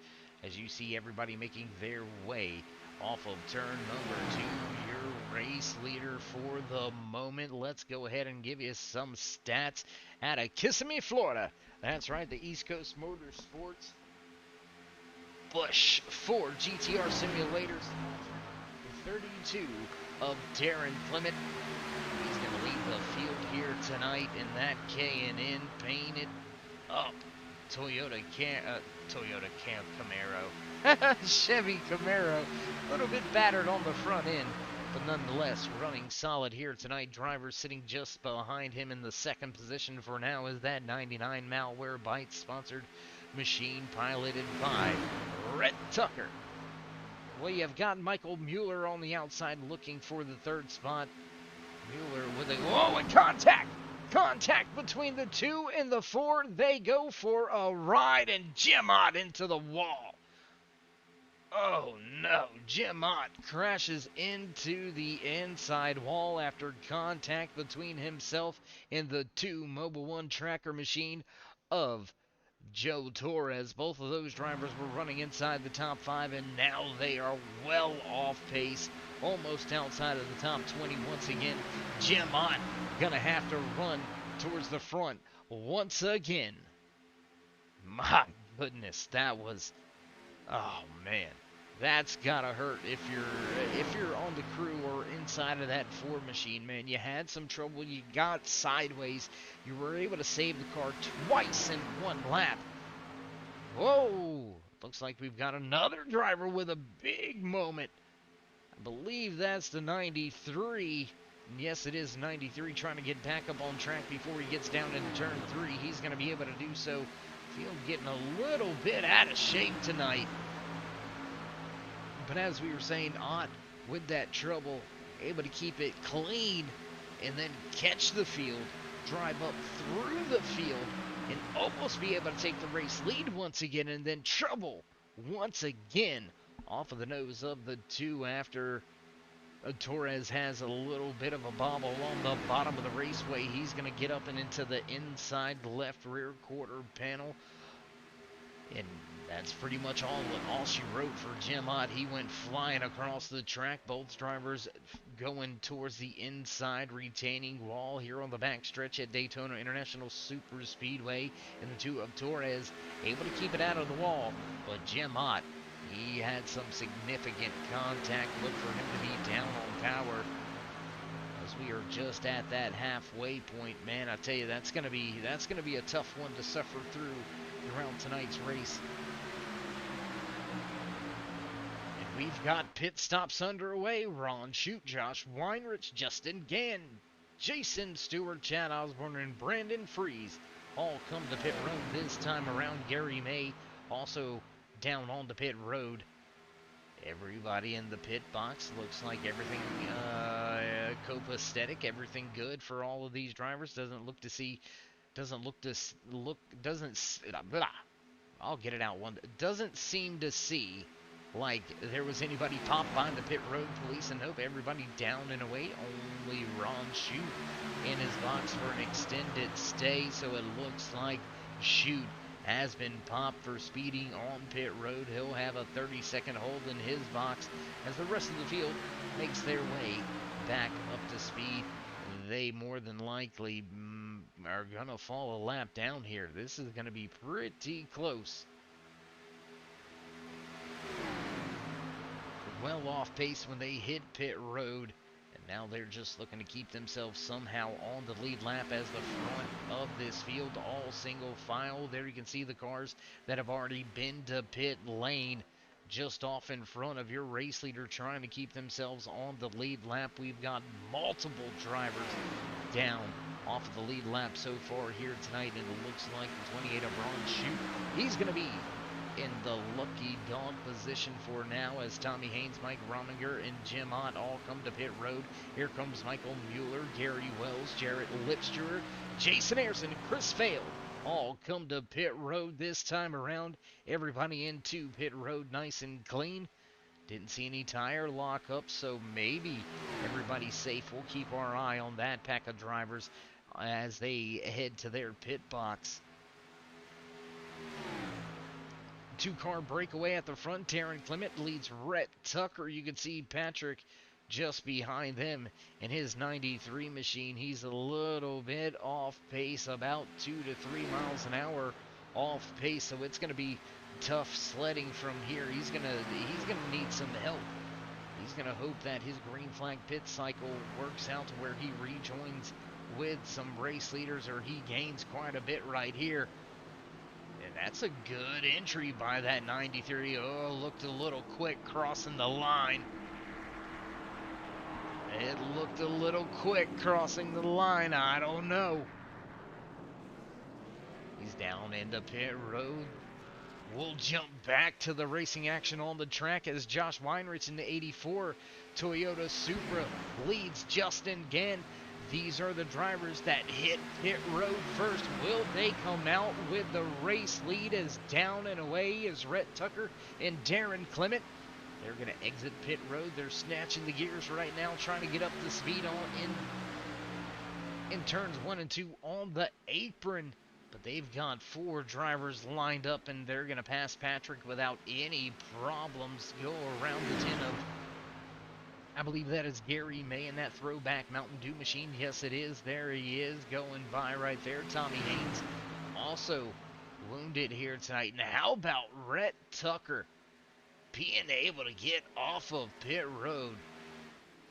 Speaker 3: as you see everybody making their way off of turn number 2, your race leader for the moment. Let's go ahead and give you some stats out of Kissimmee, Florida. That's right, the East Coast Motorsports Busch Ford GTR simulators. 32 of Darren Clement. He's going to lead the field here tonight in that K&N painted up Toyota Camaro. Chevy Camaro, a little bit battered on the front end, but nonetheless running solid here tonight. Driver sitting just behind him in the second position for now is that 99 Malwarebytes sponsored machine piloted by Brett Tucker. Well, you've got Michael Mueller on the outside looking for the third spot. Mueller with a and contact between the 2 and the 4. They go for a ride, and Jim Ott into the wall. Oh no, Jim Ott crashes into the inside wall after contact between himself and the 2 Mobil 1 tracker machine of Joe Torres. Both of those drivers were running inside the top 5, and now they are well off pace, almost outside of the top 20 once again. Jim Ott gonna have to run towards the front once again. My goodness, that was, oh man, that's gotta hurt if you're on the crew or inside of that Ford machine, man. You had some trouble, you got sideways, you were able to save the car twice in one lap. Whoa, looks like we've got another driver with a big moment. I believe that's the 93. Yes, it is 93, trying to get back up on track before he gets down into turn 3. He's going to be able to do so. Field getting a little bit out of shape tonight. But as we were saying, Ott, with that trouble, able to keep it clean and then catch the field, drive up through the field, and almost be able to take the race lead once again, and then trouble once again off of the nose of the 2 after Torres has a little bit of a bobble on the bottom of the raceway. He's going to get up and into the inside left rear quarter panel. And that's pretty much all she wrote for Jim Ott. He went flying across the track. Both drivers going towards the inside retaining wall here on the back stretch at Daytona International Super Speedway. And the 2 of Torres able to keep it out of the wall. But Jim Ott, he had some significant contact. Look for him to be down on power as we are just at that halfway point. Man, I tell you, that's gonna be a tough one to suffer through around tonight's race. And we've got pit stops underway. Ron Shute, Josh Weinrich, Justin Gann, Jason Stewart, Chad Osborne, and Brandon Freeze all come to pit road this time around. Gary May also down on the pit road. Everybody in the pit box looks like everything copacetic, everything good for all of these drivers. Doesn't look to see Doesn't look to blah. I'll get it out one. Doesn't seem to see like there was anybody pop behind the pit road police, and nope, everybody down and away. Only Ron Shute in his box for an extended stay, so it looks like Shute has been popped for speeding on pit road. He'll have a 30-second hold in his box as the rest of the field makes their way back up to speed. They more than likely are going to fall a lap down here. This is going to be pretty close. Well off pace when they hit pit road, and now they're just looking to keep themselves somehow on the lead lap as the front of this field, all single file. There you can see the cars that have already been to pit lane just off in front of your race leader trying to keep themselves on the lead lap. We've got multiple drivers down off of the lead lap so far here tonight, and it looks like the 28 of Ron Shute, he's going to be in the lucky dog position for now as Tommy Haynes, Mike Rominger, and Jim Ott all come to pit road. Here comes Michael Mueller, Gary Wells, Jarrett Lipstruer, Jason Ayerson, and Chris Fail all come to pit road this time around. Everybody into pit road nice and clean. Didn't see any tire lockups, so maybe everybody's safe. We'll keep our eye on that pack of drivers as they head to their pit box. Two-car breakaway at the front. Darren Clement leads Rhett Tucker. You can see Patrick just behind them in his 93 machine. He's a little bit off pace, about 2 to 3 miles an hour off pace, so it's going to be tough sledding from here. He's gonna need some help. He's gonna hope that his green flag pit cycle works out to where he rejoins with some race leaders, or he gains quite a bit right here. And that's a good entry by that 93. Oh, looked a little quick crossing the line. It looked a little quick crossing the line. I don't know. He's down into pit road. We'll jump back to the racing action on the track as Josh Weinrich in the 84 Toyota Supra leads Justin Gann. These are the drivers that hit pit road first. Will they come out with the race lead as down and away is Rhett Tucker and Darren Clement? They're going to exit pit road. They're snatching the gears right now, trying to get up to speed on in turns 1 and 2 on the apron. But they've got 4 drivers lined up, and they're going to pass Patrick without any problems. Go around the 10 of, I believe that is Gary May in that throwback Mountain Dew machine. Yes, it is. There he is going by right there. Tommy Haynes also wounded here tonight. Now, how about Rhett Tucker being able to get off of pit road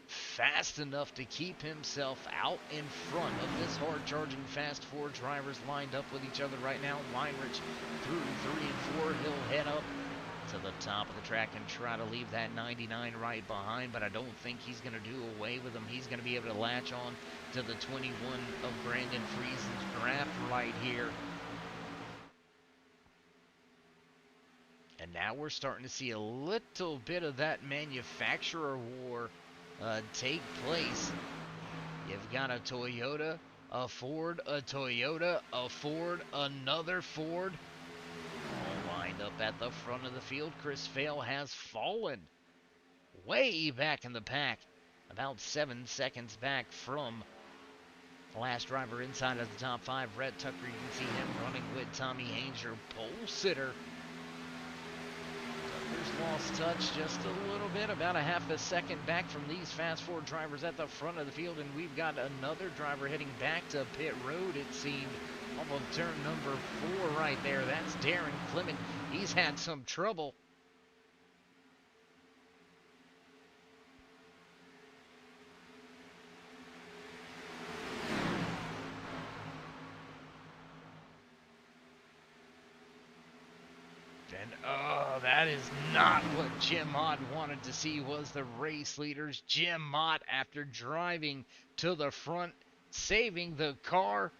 Speaker 3: fast enough to keep himself out in front of this hard-charging Fast 4 drivers lined up with each other right now. Weinrich through 3 and 4. He'll head up to the top of the track and try to leave that 99 right behind, but I don't think he's going to do away with him. He's going to be able to latch on to the 21 of Brandon Friesen's draft right here. And now we're starting to see a little bit of that manufacturer war take place. You've got a Toyota, a Ford, a Toyota, a Ford, another Ford, all lined up at the front of the field. Chris Fail has fallen way back in the pack, about 7 seconds back from the last driver inside of the top 5. Rhett Tucker, you can see him running with Tommy Haynes, your pole sitter. Lost touch just a little bit, about a half a second back from these Fast 4 drivers at the front of the field, and we've got another driver heading back to pit road, it seemed, off of turn number 4 right there. That's Darren Clement. He's had some trouble. And, oh, that is not what Jim Mott wanted to see, was the race leaders. Jim Mott, after driving to the front, saving the car,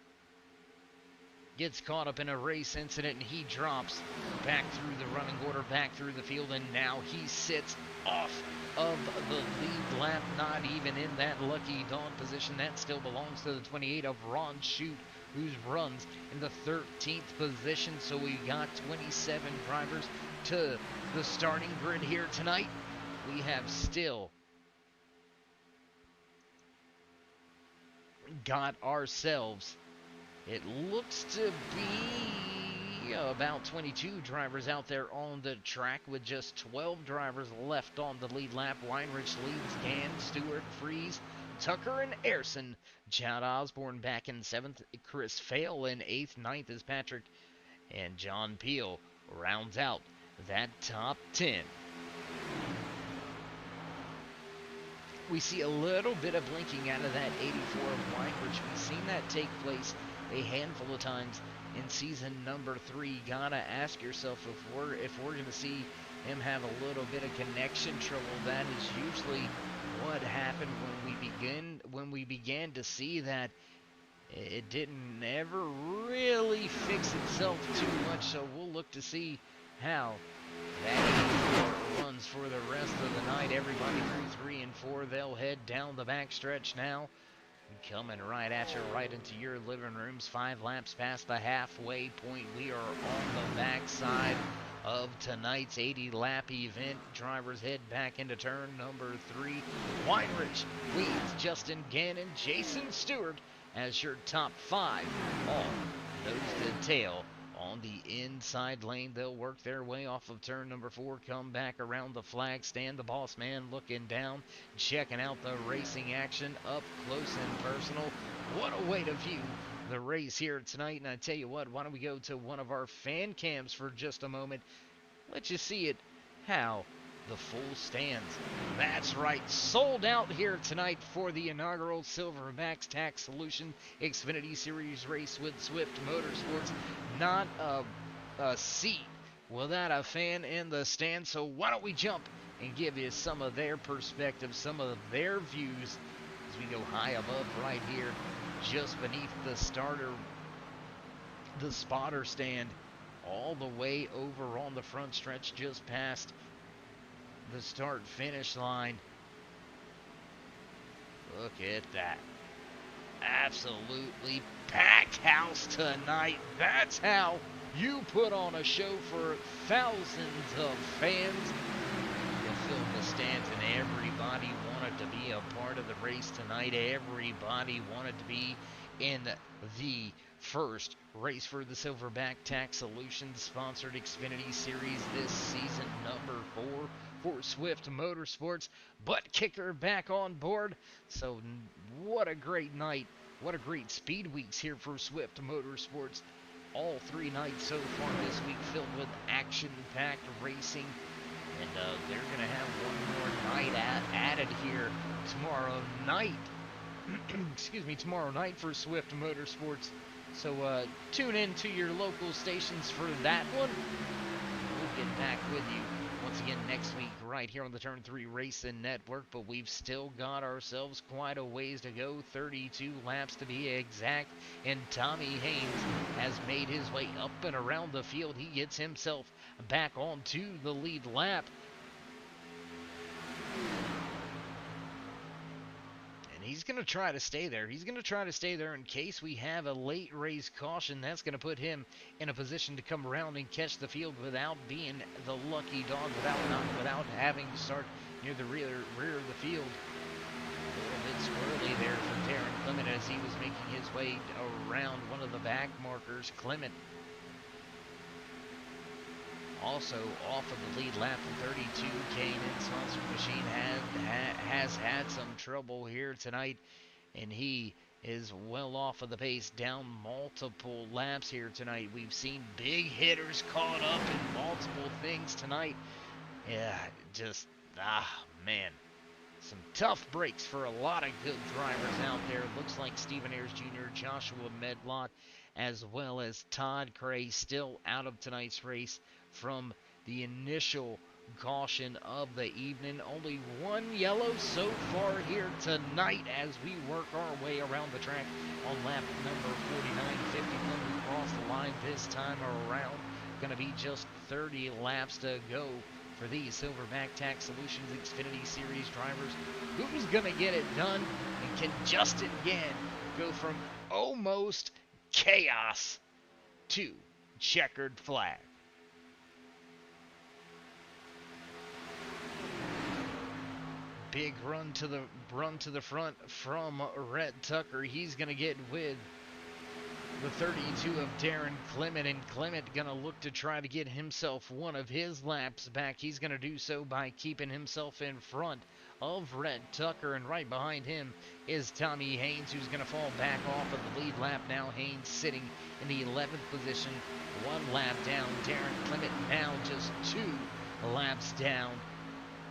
Speaker 3: gets caught up in a race incident, and he drops back through the running order, back through the field, and now he sits off of the lead lap, not even in that lucky dawn position. That still belongs to the 28 of Ron Shute who runs in the 13th position. So we got 27 drivers to the starting grid here tonight. We have still got ourselves, it looks to be about 22 drivers out there on the track, with just 12 drivers left on the lead lap. Weinrich leads Gann, Stewart, Fries, Tucker, and Ayerson. Chad Osborne back in 7th, Chris Fail in 8th, 9th is Patrick, and John Peel rounds out that top 10. We see a little bit of blinking out of that 84 of Weinrich. We've seen that take place a handful of times in season number 3. Gotta ask yourself if we're gonna see him have a little bit of connection trouble. That is usually what happened when we began to see that. It didn't ever really fix itself too much, so we'll look to see how that 84 runs for the rest of the night. Everybody through 3 and 4, they'll head down the back stretch now. Coming right at you, right into your living rooms. 5 laps past the halfway point. We are on the backside of tonight's 80-lap event. Drivers head back into turn number 3. Weinrich leads Justin Gannon, Jason Stewart as your top 5, all nose to tail on the inside lane. They'll work their way off of turn number 4, come back around the flag stand. The boss man looking down, checking out the racing action up close and personal. What a way to view the race here tonight. And I tell you what, why don't we go to one of our fan cams for just a moment. Let you see it, how the full stands. That's right, sold out here tonight for the inaugural Silverbacks Tax Solution Xfinity Series race with Swift Motorsports. Not a seat without a fan in the stand. So why don't we jump and give you some of their perspective, some of their views as we go high above right here, just beneath the spotter stand, all the way over on the front stretch, just past the start-finish line. Look at that. Absolutely packed house tonight. That's how you put on a show for thousands of fans. You filled the stands and everybody wanted to be a part of the race tonight. Everybody wanted to be in the first race for the Silverback Tax Solutions sponsored Xfinity Series this season, number 4 for Swift Motorsports. Butt Kicker back on board. So what a great night. What a great speed weeks here for Swift Motorsports. All 3 nights so far this week filled with action-packed racing. And they're going to have one more night added here tomorrow night. Excuse me, tomorrow night for Swift Motorsports. So tune in to your local stations for that one. We'll get back with you once again next week right here on the Turn 3 Racing Network. But we've still got ourselves quite a ways to go, 32 laps to be exact. And Tommy Haynes has made his way up and around the field. He gets himself back onto the lead lap. He's going to try to stay there. He's going to try to stay there in case we have a late race caution. That's going to put him in a position to come around and catch the field without being the lucky dog, without having to start near the rear of the field. A little bit squirrely there for Darren Clement as he was making his way around one of the back markers. Clement also off of the lead lap from 32. Kane and Sponsored Machine has had some trouble here tonight, and he is well off of the pace, down multiple laps here tonight. We've seen big hitters caught up in multiple things tonight. Yeah, just, man. Some tough breaks for a lot of good drivers out there. Looks like Stephen Ayers Jr., Joshua Medlock, as well as Todd Cray still out of tonight's race from the initial caution of the evening. Only one yellow so far here tonight as we work our way around the track on lap number 49. 51 we cross the line this time around. Going to be just 30 laps to go for these Silverback Tax Solutions Xfinity Series drivers. Who's going to get it done? And can Justin Gann go from almost chaos to checkered flag. Big run to the front from Rhett Tucker. He's going to get with the 32 of Darren Clement, and Clement going to look to try to get himself one of his laps back. He's going to do so by keeping himself in front of Rhett Tucker, and right behind him is Tommy Haynes, who's going to fall back off of the lead lap. Now Haynes sitting in the 11th position, one lap down. Darren Clement now just 2 laps down.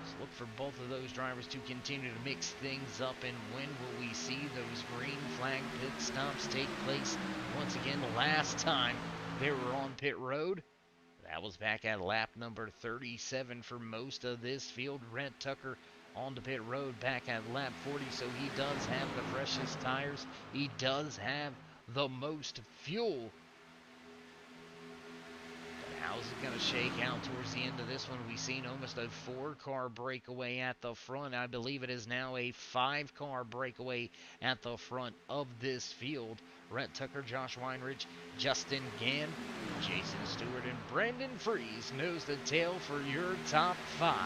Speaker 3: So look for both of those drivers to continue to mix things up. And when will we see those green flag pit stops take place once again? The last time they were on pit road, that was back at lap number 37 for most of this field. Rhett Tucker on the pit road back at lap 40, so he does have the freshest tires. He does have the most fuel. How's it going to shake out towards the end of this one? We've seen almost a 4-car breakaway at the front. I believe it is now a 5-car breakaway at the front of this field. Rhett Tucker, Josh Weinrich, Justin Gann, Jason Stewart, and Brandon Freese knows the tail for your top 5.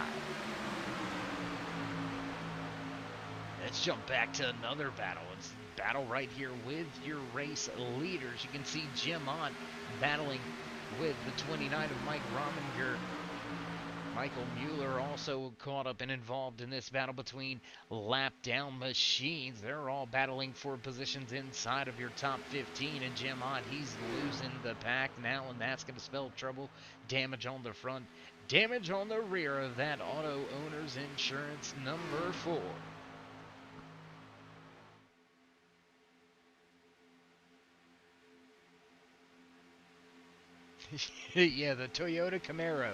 Speaker 3: Let's jump back to another battle. It's a battle right here with your race leaders. You can see Jim Ott battling with the 29 of Mike Rominger. Michael Mueller also caught up and involved in this battle between lap down machines. They're all battling for positions inside of your top 15, and Jim Ott, he's losing the pack now, and that's going to spell trouble. Damage on the front, damage on the rear of that auto owner's insurance number 4. Yeah, the Toyota Camaro.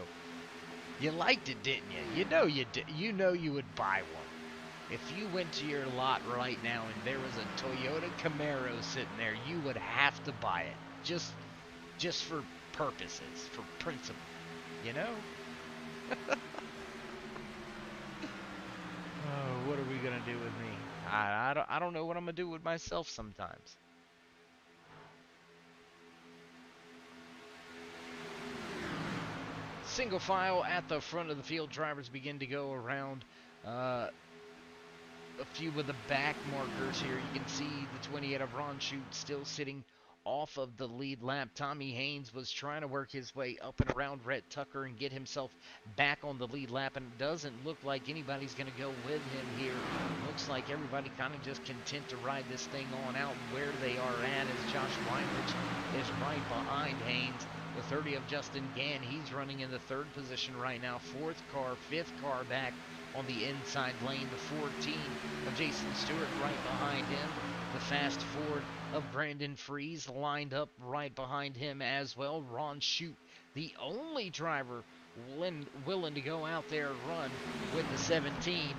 Speaker 3: You liked it, didn't you? You know you did. You know you would buy one. If you went to your lot right now and there was a Toyota Camaro sitting there, you would have to buy it. Just for purposes, for principle. You know? Oh, what are we gonna do with me? I don't know what I'm gonna do with myself sometimes. Single file at the front of the field. Drivers begin to go around a few of the back markers here. You can see the 28 of Ron Shute still sitting off of the lead lap. Tommy Haynes was trying to work his way up and around Rhett Tucker and get himself back on the lead lap, and it doesn't look like anybody's going to go with him here. Looks like everybody kind of just content to ride this thing on out. Where they are at is Josh Weinrich is right behind Haynes. The 30 of Justin Gann, he's running in the 3rd position right now. 4th car, 5th car back on the inside lane. The 14 of Jason Stewart right behind him. The fast Ford of Brandon Freese lined up right behind him as well. Ron Shute, the only driver willing to go out there and run with the 17.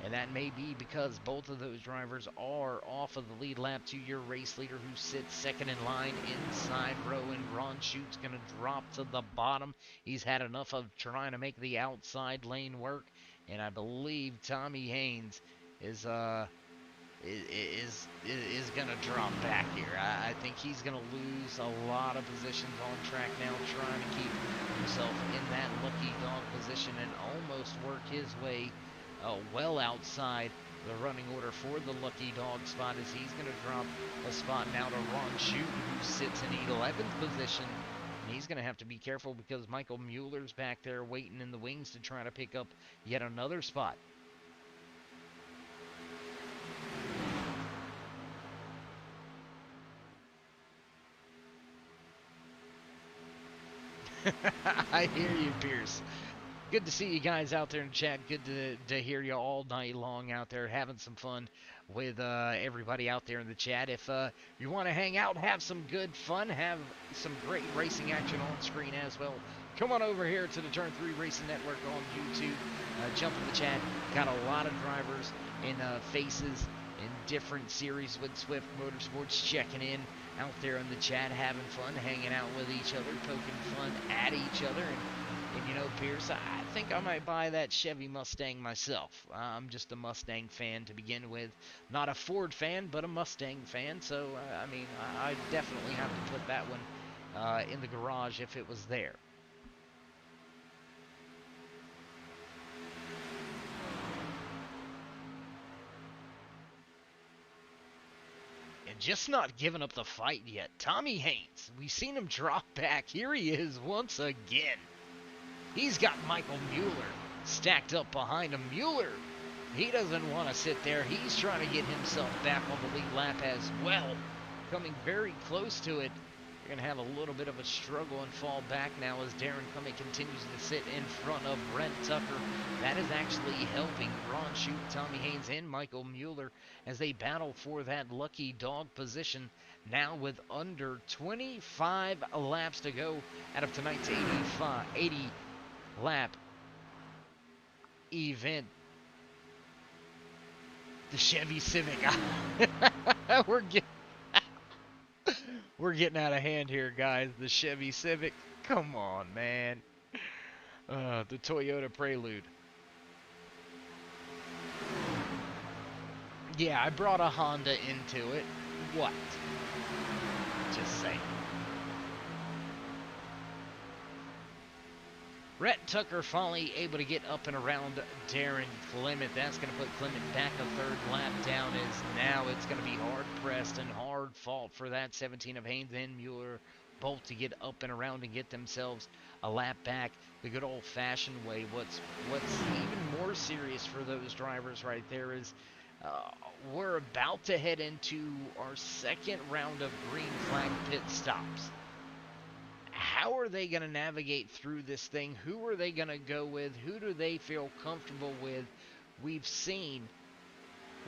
Speaker 3: And that may be because both of those drivers are off of the lead lap to your race leader, who sits second in line inside row. And Ron Schute's going to drop to the bottom. He's had enough of trying to make the outside lane work. And I believe Tommy Haynes is going to drop back here. I think he's going to lose a lot of positions on track now, trying to keep himself in that lucky dog position and almost work his way well outside the running order for the lucky dog spot, as he's going to drop a spot now to Ron Shute, who sits in 11th position. And he's going to have to be careful because Michael Mueller's back there waiting in the wings to try to pick up yet another spot. I hear you, Pierce. Good to see you guys out there in chat. Good to hear you all night long out there having some fun with everybody out there in the chat. If you want to hang out, have some good fun, have some great racing action on screen as well, come on over here to the Turn 3 Racing Network on YouTube. Jump in the chat. Got a lot of drivers and faces in different series with Swift Motorsports checking in out there in the chat, having fun, hanging out with each other, poking fun at each other, and And you know, Pierce, I think I might buy that Chevy Mustang myself. I'm just a Mustang fan to begin with. Not a Ford fan, but a Mustang fan. So, I mean, I definitely have to put that one in the garage if it was there. And just not giving up the fight yet. Tommy Haynes, we've seen him drop back. Here he is once again. He's got Michael Mueller stacked up behind him. Mueller, he doesn't want to sit there. He's trying to get himself back on the lead lap as well. Coming very close to it. You're going to have a little bit of a struggle and fall back now as Darren Clement continues to sit in front of Brent Tucker. That is actually helping Ron Shute, Tommy Haynes, and Michael Mueller as they battle for that lucky dog position. Now with under 25 laps to go out of tonight's 80 lap event. The Chevy Civic. We're getting out of hand here, guys. The Chevy Civic. Come on, man. The Toyota Prelude. Yeah, I brought a Honda into it. What? Just saying. Brett Tucker finally able to get up and around Darren Clement. That's going to put Clement back a third lap down, as now it's going to be hard pressed and hard fought for that 17 of Haynes and Mueller both to get up and around and get themselves a lap back the good old-fashioned way. What's even more serious for those drivers right there is we're about to head into our second round of green flag pit stops. How are they going to navigate through this thing? Who are they going to go with? Who do they feel comfortable with? We've seen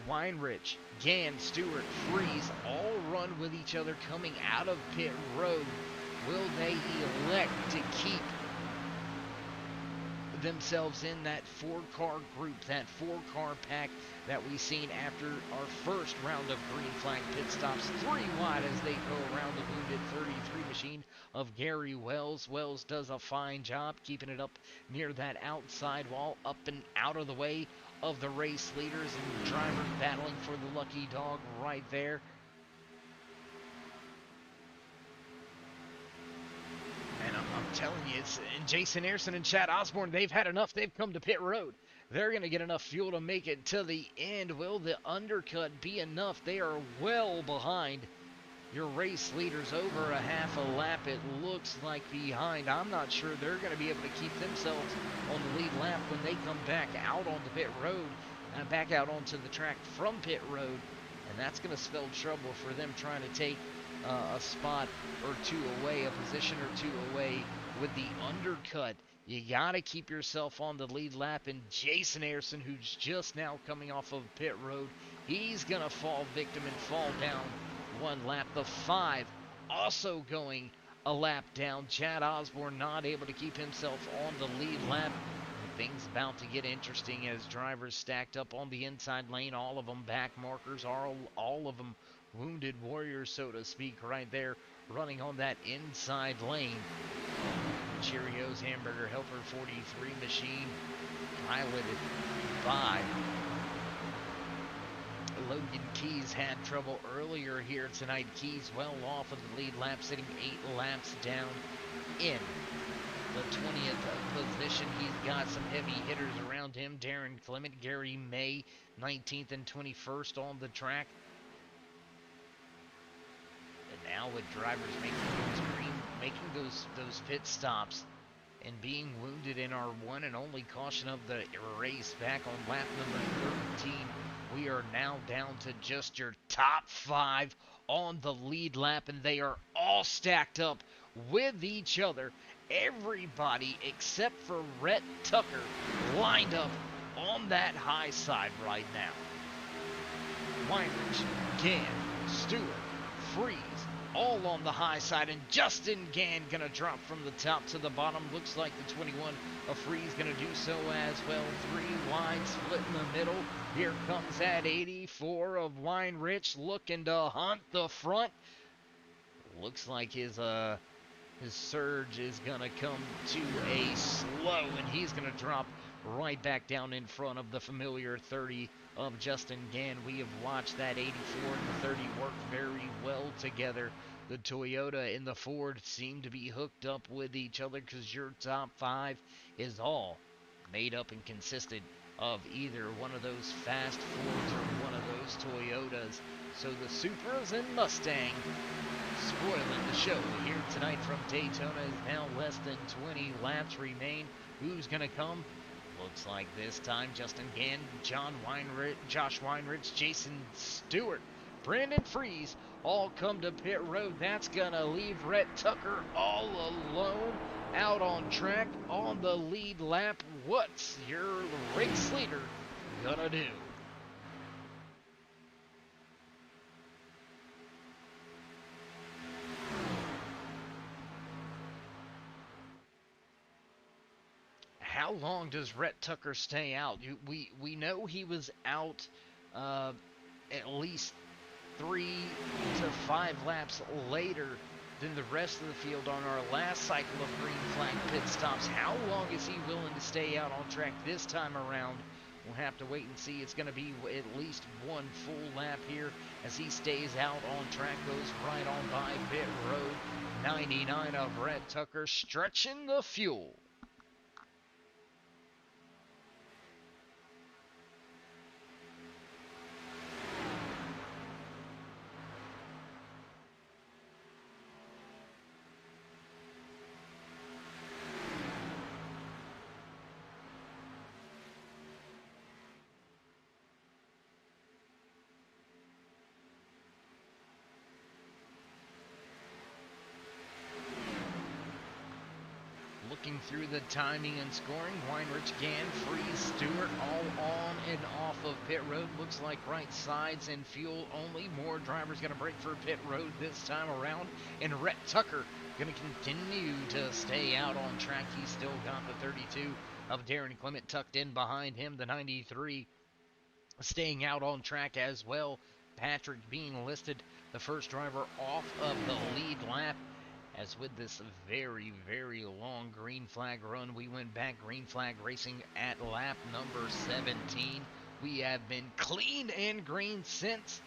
Speaker 3: Weinrich, Gann, Stewart, Freeze all run with each other coming out of pit road. Will they elect to keep themselves in that four-car group, that four-car pack that we've seen after our first round of green flag pit stops? 3 wide as they go around the wounded 33 machine of Gary Wells. Wells does a fine job keeping it up near that outside wall, up and out of the way of the race leaders and drivers battling for the lucky dog right there. And I'm telling you, and Jason Anderson and Chad Osborne, they've had enough. They've come to pit road. They're going to get enough fuel to make it to the end. Will the undercut be enough? They are well behind your race leaders, over a half a lap, it looks like, behind. I'm not sure they're going to be able to keep themselves on the lead lap when they come back out onto pit road, and back out onto the track from pit road. And that's going to spell trouble for them trying to take a spot or two away, a position or two away with the undercut. You got to keep yourself on the lead lap. And Jason Anderson, who's just now coming off of pit road, he's going to fall victim and fall down one lap. The 5 also going a lap down. Chad Osborne not able to keep himself on the lead lap. Things about to get interesting as drivers stacked up on the inside lane. All of them back markers, all of them wounded warriors, so to speak, right there, running on that inside lane. Cheerios Hamburger Helper 43 machine, piloted by Logan Keys, had trouble earlier here tonight. Keys well off of the lead lap, sitting 8 laps down in the 20th position. He's got some heavy hitters around him. Darren Clement, Gary May, 19th and 21st on the track. And now with drivers making those pit stops and being wounded in our one and only caution of the race back on lap number 13, we are now down to just your top 5 on the lead lap, and they are all stacked up with each other. Everybody except for Rhett Tucker lined up on that high side right now. Weinrich, Gann, Stewart, Freeze, all on the high side, and Justin Gann gonna drop from the top to the bottom. Looks like the 21 of Freeze gonna do so as well. 3 wide, split in the middle. Here comes that 84 of Weinrich looking to hunt the front. Looks like his His surge is going to come to a slow, and he's going to drop right back down in front of the familiar 30 of Justin Gann. We have watched that 84 and the 30 work very well together. The Toyota and the Ford seem to be hooked up with each other because your top 5 is all made up and consisted of either one of those fast Fords or one of those Toyotas. So the Supras and Mustang spoiling the show here tonight from Daytona is now less than 20 laps remain. Who's going to come? Looks like this time Justin Gann, Josh Weinrich, Jason Stewart, Brandon Freeze all come to pit road. That's going to leave Rhett Tucker all alone out on track on the lead lap. What's your race leader going to do? How long does Rhett Tucker stay out? We know he was out at least 3 to 5 laps later than the rest of the field on our last cycle of green flag pit stops. How long is he willing to stay out on track this time around? We'll have to wait and see. It's going to be at least 1 full lap here as he stays out on track, goes right on by pit road. 99 of Rhett Tucker stretching the fuel. Looking through the timing and scoring, Weinrich, Gann, Freeze, Stewart all on and off of pit road. Looks like right sides and fuel only. More drivers going to break for pit road this time around. And Rhett Tucker going to continue to stay out on track. He's still got the 32 of Darren Clement tucked in behind him. The 93 staying out on track as well. Patrick being listed the first driver off of the lead lap. As with this very, very long green flag run, we went back green flag racing at lap number 17. We have been clean and green since.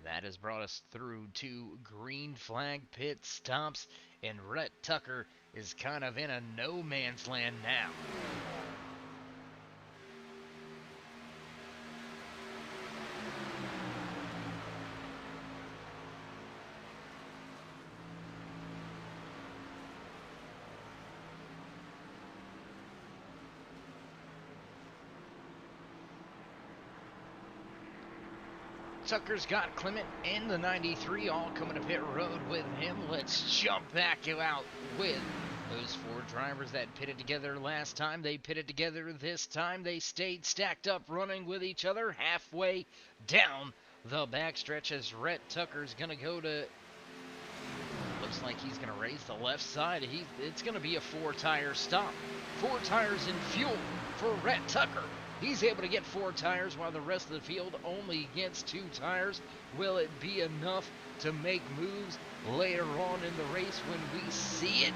Speaker 3: That has brought us through 2 green flag pit stops, and Rhett Tucker is kind of in a no man's land now. Tucker's got Clement and the 93 all coming to pit road with him. Let's jump back out with those 4 drivers that pitted together last time. They pitted together this time. They stayed stacked up running with each other halfway down the backstretch as Rhett Tucker's going to go to... Looks like he's going to raise the left side. It's going to be a 4-tire stop. 4 tires in fuel for Rhett Tucker. He's able to get 4 tires while the rest of the field only gets 2 tires. Will it be enough to make moves later on in the race when we see it?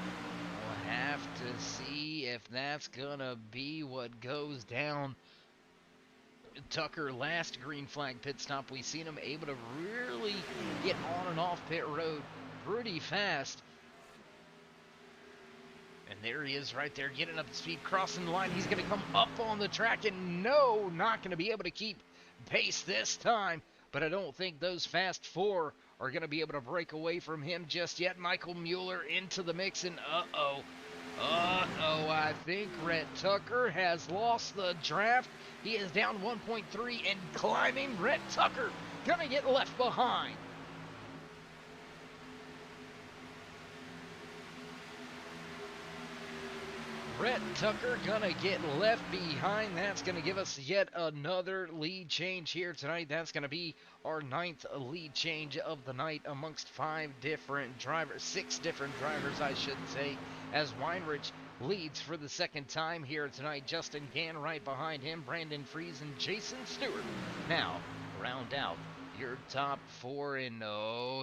Speaker 3: We'll have to see if that's going to be what goes down. Tucker, last green flag pit stop, we seen him able to really get on and off pit road pretty fast. And there he is right there, getting up to speed, crossing the line. He's going to come up on the track, and no, not going to be able to keep pace this time. But I don't think those fast 4 are going to be able to break away from him just yet. Michael Mueller into the mix, and I think Rhett Tucker has lost the draft. He is down 1.3 and climbing. Rhett Tucker going to get left behind. Rhett Tucker gonna get left behind. That's gonna give us yet another lead change here tonight. That's gonna be our 9th lead change of the night amongst 6 different drivers, I should say, as Weinrich leads for the 2nd time here tonight. Justin Gann right behind him, Brandon Freeze and Jason Stewart. Now, round out your top 4, and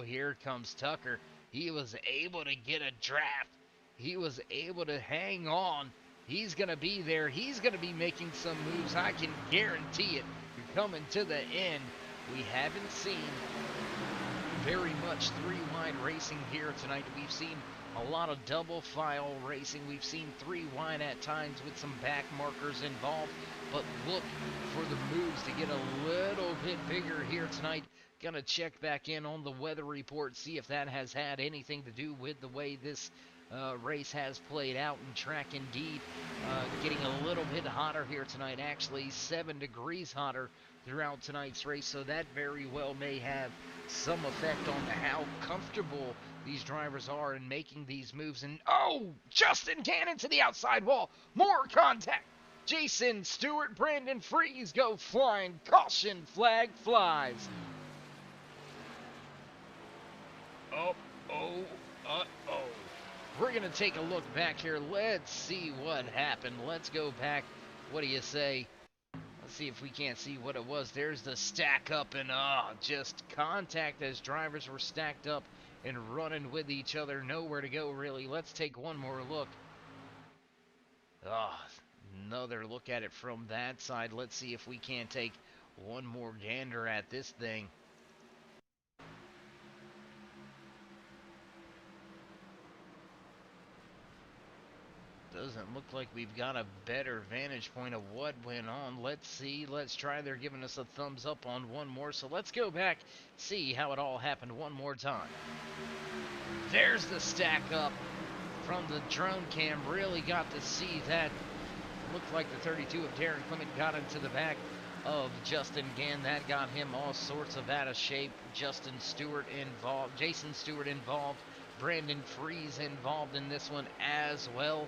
Speaker 3: here comes Tucker. He was able to get a draft. He was able to hang on. He's going to be there. He's going to be making some moves. I can guarantee it. You're coming to the end. We haven't seen very much three-wide racing here tonight. We've seen a lot of double file racing. We've seen three-wide at times with some back markers involved. But look for the moves to get a little bit bigger here tonight. Gonna check back in on the weather report, see if that has had anything to do with the way this race has played out. And track indeed getting a little bit hotter here tonight, actually 7 degrees hotter throughout tonight's race, so that very well may have some effect on how comfortable these drivers are in making these moves. And oh, Justin Gannon to the outside wall, more contact. Jason Stewart, Brandon Freeze go flying. Caution flag flies. We're going to take a look back here. Let's see what happened. Let's go back. What do you say? Let's see if we can't see what it was. There's the stack up and just contact as drivers were stacked up and running with each other. Nowhere to go, really. Let's take one more look. Another look at it from that side. Let's see if we can't take one more gander at this thing. Doesn't look like we've got a better vantage point of what went on. Let's see. Let's try. They're giving us a thumbs up on one more. So let's go back, see how it all happened one more time. There's the stack up from the drone cam. Really got to see that. Looked like the 32 of Darren Clement got into the back of Justin Gann. That got him all sorts of out of shape. Jason Stewart involved. Brandon Freeze involved in this one as well.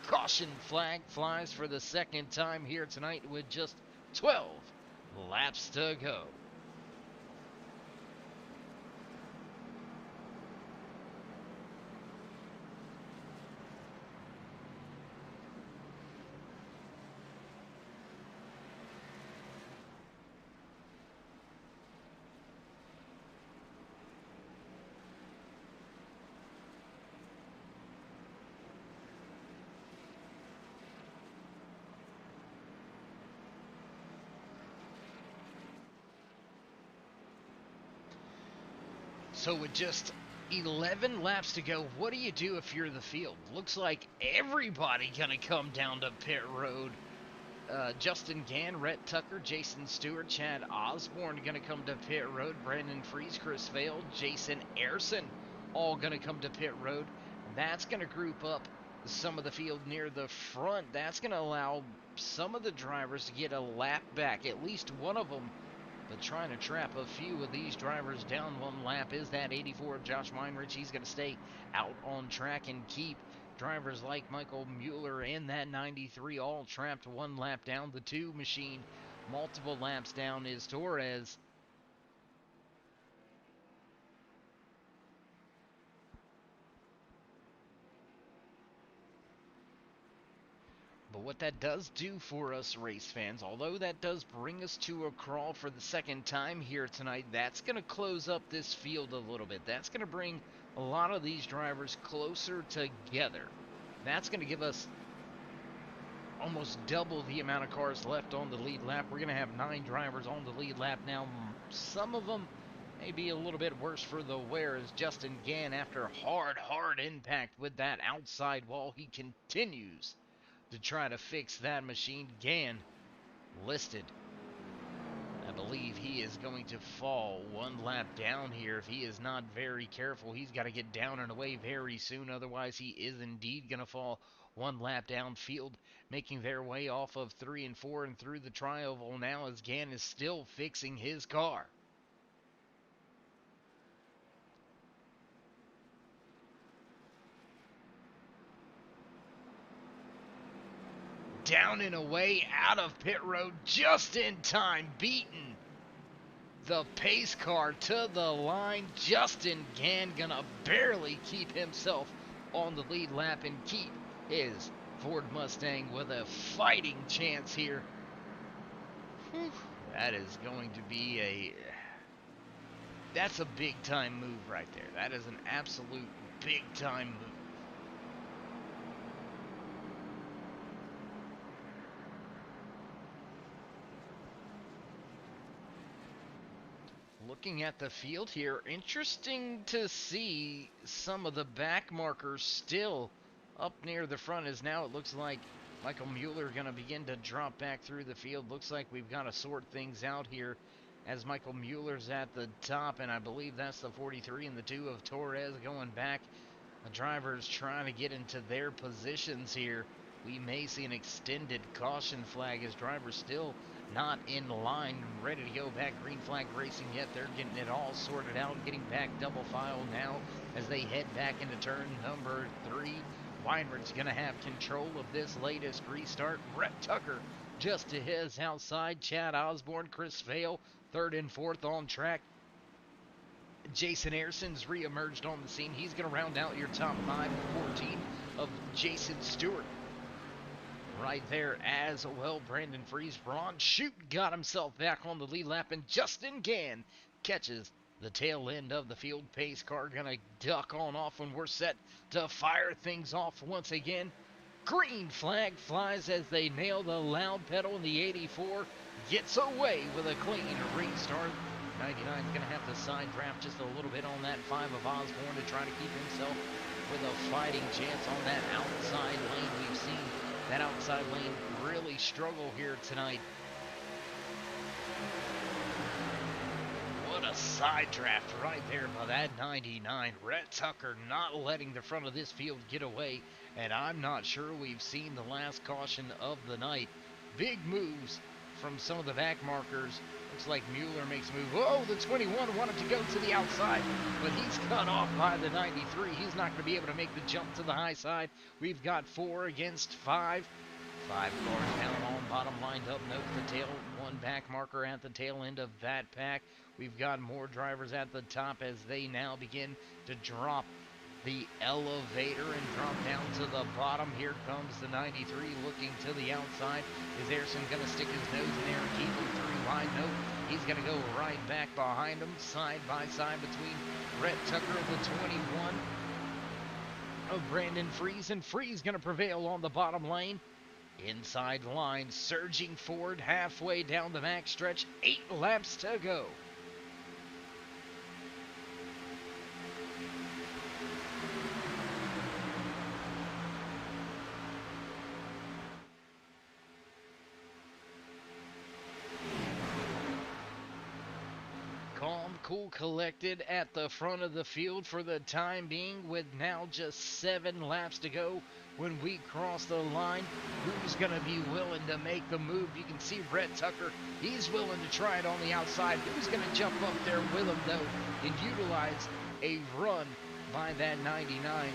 Speaker 3: Caution flag flies for the second time here tonight with just 12 laps to go. So with just 11 laps to go, what do you do if you're the field? Looks like everybody gonna come down to pit road. Justin Gann, Rhett Tucker, Jason Stewart, Chad Osborne gonna come to pit road. Brandon Freeze, Chris Vail, Jason Ayrson all gonna come to pit road. That's gonna group up some of the field near the front. That's gonna allow some of the drivers to get a lap back, at least one of them. But trying to trap a few of these drivers down one lap is that 84 of Josh Weinrich. He's going to stay out on track and keep drivers like Michael Mueller and that 93 all trapped one lap down. The 2 machine multiple laps down is Torres. But what that does do for us race fans, although that does bring us to a crawl for the second time here tonight, that's going to close up this field a little bit. That's going to bring a lot of these drivers closer together. That's going to give us almost double the amount of cars left on the lead lap. We're going to have 9 drivers on the lead lap now. Some of them may be a little bit worse for the wear, as Justin Gann, after hard impact with that outside wall, he continues to try to fix that machine. Gann listed. I believe he is going to fall one lap down here. If he is not very careful, he's got to get down and away very soon. Otherwise, he is indeed going to fall one lap downfield, making their way off of 3 and 4 and through the tri-oval now, as Gann is still fixing his car. Down and away out of pit road just in time, beating the pace car to the line. Justin Gann gonna barely keep himself on the lead lap and keep his Ford Mustang with a fighting chance here. Whew, that is going to be a That's a big-time move right there. That is an absolute big-time move. Looking at the field here, interesting to see some of the back markers still up near the front, as now it looks like Michael Mueller going to begin to drop back through the field. Looks like we've got to sort things out here as Michael Mueller's at the top, and I believe that's the 43 and the 2 of Torres going back. The drivers trying to get into their positions here. We may see an extended caution flag as drivers still not in line, ready to go back. Green flag racing yet. They're getting it all sorted out, getting back double file now as they head back into turn number 3. Weinrich's going to have control of this latest restart. Rhett Tucker just to his outside. Chad Osborne, Chris Vale, 3rd and 4th on track. Jason Ayerson's re-emerged on the scene. He's going to round out your top 5, 14 of Jason Stewart. Right there as well, Brandon Fries. Ron Shute got himself back on the lead lap, and Justin Gann catches the tail end of the field. Pace car going to duck on off when we're set to fire things off once again. Green flag flies as they nail the loud pedal, and the 84 gets away with a clean restart. 99 is going to have to side draft just a little bit on that 5 of Osborne to try to keep himself with a fighting chance on that outside lane. We've seen that outside lane really struggle here tonight. What a side draft right there by that 99. Rhett Tucker not letting the front of this field get away, and I'm not sure we've seen the last caution of the night. Big moves from some of the back markers. Looks like Mueller makes a move. Oh, the 21 wanted to go to the outside, but he's cut off by the 93. He's not going to be able to make the jump to the high side. We've got 4 against 5. 5 cars down on bottom lined up. Note the tail, 1 back marker at the tail end of that pack. We've got more drivers at the top as they now begin to drop the elevator and drop down to the bottom. Here comes the 93 looking to the outside. Is Ayerson going to stick his nose in there and keep him 3 wide? Nope. He's going to go right back behind him, side by side between Rhett Tucker, the 21 of Brandon Fries, and Fries going to prevail on the bottom lane. Inside line, surging forward halfway down the back stretch. 8 laps to go. Calm, cool, collected at the front of the field for the time being, with now just 7 laps to go when we cross the line. Who's going to be willing to make the move? You can see Rhett Tucker. He's willing to try it on the outside. Who's going to jump up there with him, though, and utilize a run by that 99?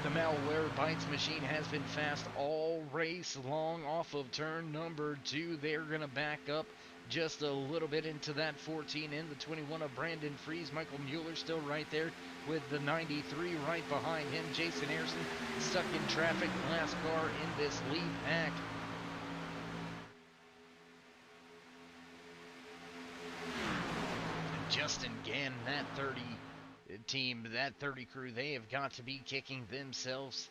Speaker 3: The Malware Bites machine has been fast all race long off of turn number 2. They're going to back up just a little bit into that 14 and the 21 of Brandon Fries. Michael Mueller still right there with the 93 right behind him. Jason Ayerson stuck in traffic, last car in this lead pack. Justin Gann, that 30 team, that 30 crew, they have got to be kicking themselves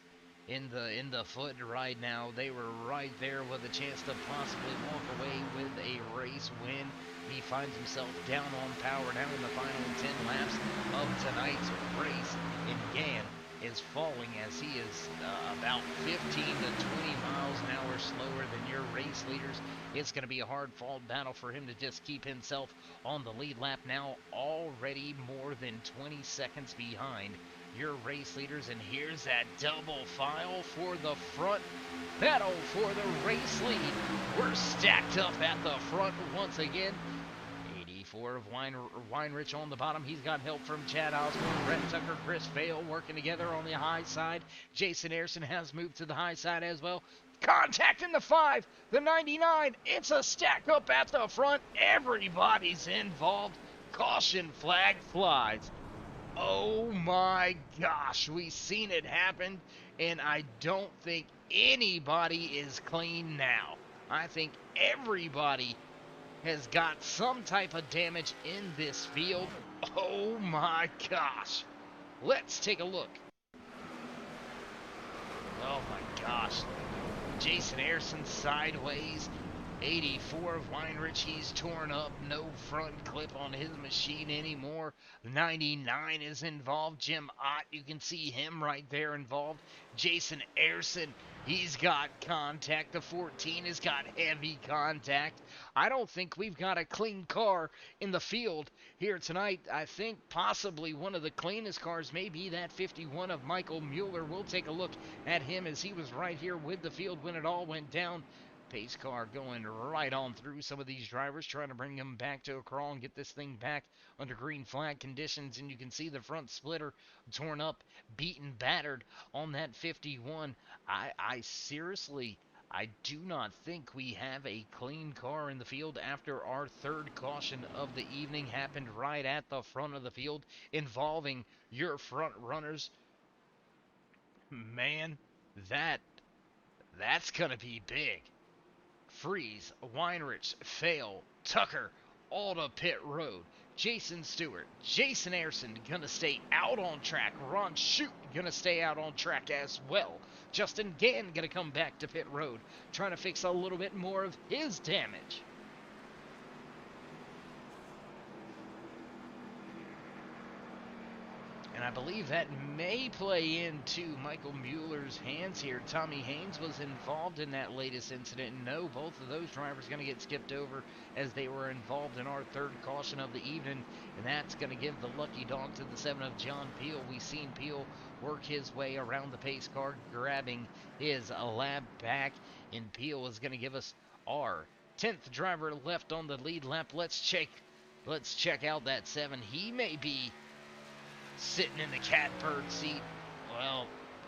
Speaker 3: in the foot right now. They were right there with a chance to possibly walk away with a race win. He finds himself down on power now in the final 10 laps of tonight's race, and Gann is falling as he is about 15 to 20 miles an hour slower than your race leaders. It's going to be a hard-fought battle for him to just keep himself on the lead lap now, already more than 20 seconds behind your race leaders. And here's that double file for the front. Battle for the race lead. We're stacked up at the front once again. 84 of Weinrich on the bottom. He's got help from Chad Osborne, Rhett Tucker, Chris Vale working together on the high side. Jason Ayerson has moved to the high side as well. Contact in the 5, the 99. It's a stack up at the front. Everybody's involved. Caution flag flies. Oh my gosh, we've seen it happen, and I don't think anybody is clean now. I think everybody has got some type of damage in this field. Oh my gosh. Let's take a look. Oh my gosh. Jason Ayerson sideways. 84 of Weinrich, he's torn up. No front clip on his machine anymore. 99 is involved. Jim Ott, you can see him right there involved. Jason Ayerson, he's got contact. The 14 has got heavy contact. I don't think we've got a clean car in the field here tonight. I think possibly one of the cleanest cars may be that 51 of Michael Mueller. We'll take a look at him as he was right here with the field when it all went down. Pace car going right on through some of these drivers, trying to bring them back to a crawl and get this thing back under green flag conditions. And you can see the front splitter torn up, beaten, battered on that 51. I seriously, I do not think we have a clean car in the field after our third caution of the evening happened right at the front of the field involving your front runners. Man, that's going to be big. Freeze, Weinrich, Fail, Tucker, all to pit road. Jason Stewart, Jason Ayerson gonna stay out on track. Ron Shute gonna stay out on track as well. Justin Gann gonna come back to pit road, trying to fix a little bit more of his damage. And I believe that may play into Michael Mueller's hands here. Tommy Haynes was involved in that latest incident. No, both of those drivers going to get skipped over as they were involved in our third caution of the evening. And that's going to give the lucky dog to the 7 of John Peel. We've seen Peel work his way around the pace car, grabbing his lap back. And Peel is going to give us our 10th driver left on the lead lap. Let's check out that 7. He may be sitting in the catbird seat. Well,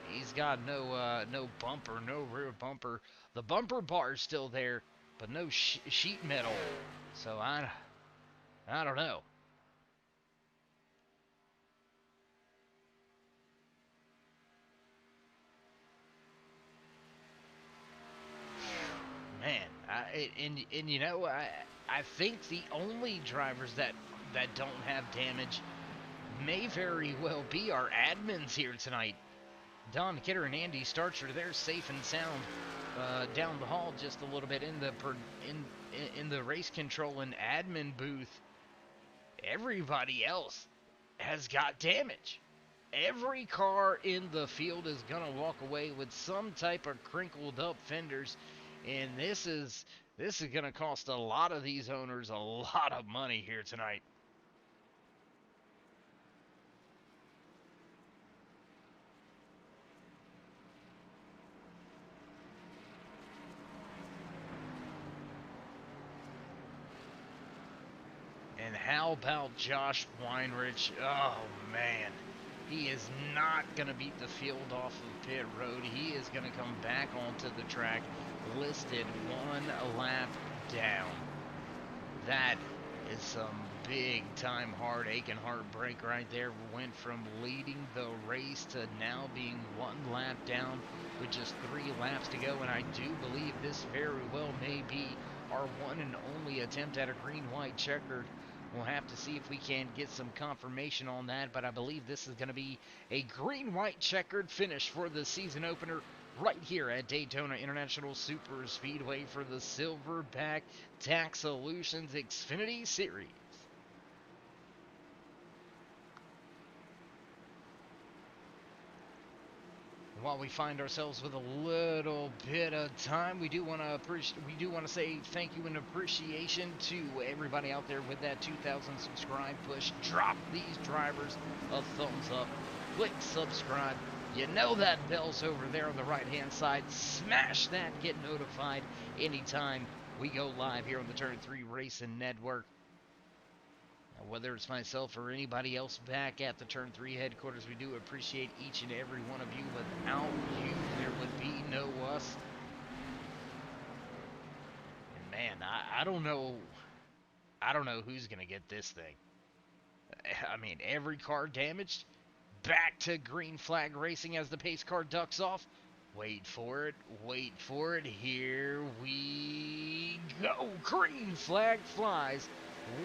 Speaker 3: he's got no bumper, no rear bumper. The bumper bar is still there, but no sheet metal. So I don't know. Man, and you know, I think the only drivers that don't have damage may very well be our admins here tonight. Don Kidder and Andy Starcher, they're safe and sound down the hall just a little bit in the race control and admin booth. Everybody else has got damage. Every car in the field is gonna walk away with some type of crinkled up fenders, and this is gonna cost a lot of these owners a lot of money here tonight. And how about Josh Weinrich? Oh, man. He is not going to beat the field off of pit road. He is going to come back onto the track, listed 1 lap down. That is some big-time heartache and heartbreak right there. Went from leading the race to now being 1 lap down with just 3 laps to go. And I do believe this very well may be our one and only attempt at a green-white checkered. We'll have to see if we can get some confirmation on that, but I believe this is going to be a green-white checkered finish for the season opener right here at Daytona International Super Speedway for the Silverback Tax Solutions Xfinity Series. While we find ourselves with a little bit of time, we do want to say thank you and appreciation to everybody out there with that 2,000 subscribe push. Drop these drivers a thumbs up. Click subscribe. You know that bell's over there on the right-hand side. Smash that. Get notified anytime we go live here on the Turn 3 Racing Network. Whether it's myself or anybody else back at the Turn 3 headquarters, we do appreciate each and every one of you. Without you, there would be no us. And man, I don't know who's going to get this thing. I mean, every car damaged. Back to green flag racing as the pace car ducks off. Wait for it, wait for it, here we go. Green flag flies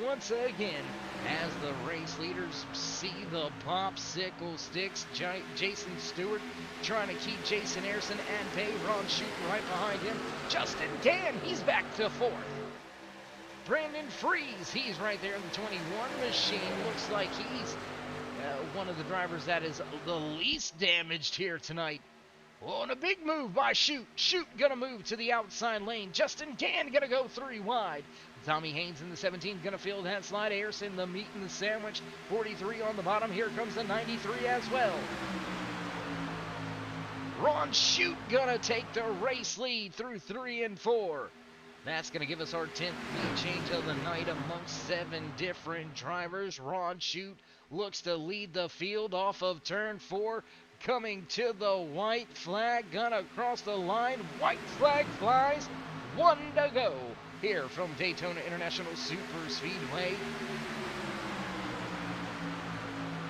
Speaker 3: once again as the race leaders see the popsicle sticks. Jason Stewart trying to keep Jason Harrison at bay. Ron shooting right behind him. Justin Gann, he's back to fourth. Brandon Freeze, he's right there in the 21 machine. Looks like he's one of the drivers that is the least damaged here tonight. Oh, and a big move by Shoot. Shoot gonna move to the outside lane. Justin Gann gonna go 3 wide. Tommy Haynes in the 17 gonna field that slide. Harrison, the meat and the sandwich. 43 on the bottom. Here comes the 93 as well. Ron Shoot gonna take the race lead through 3 and 4. That's going to give us our 10th lead change of the night amongst 7 different drivers. Ron Shoot looks to lead the field off of turn 4. Coming to the white flag, gonna cross the line. White flag flies. 1 to go here from Daytona International Super Speedway.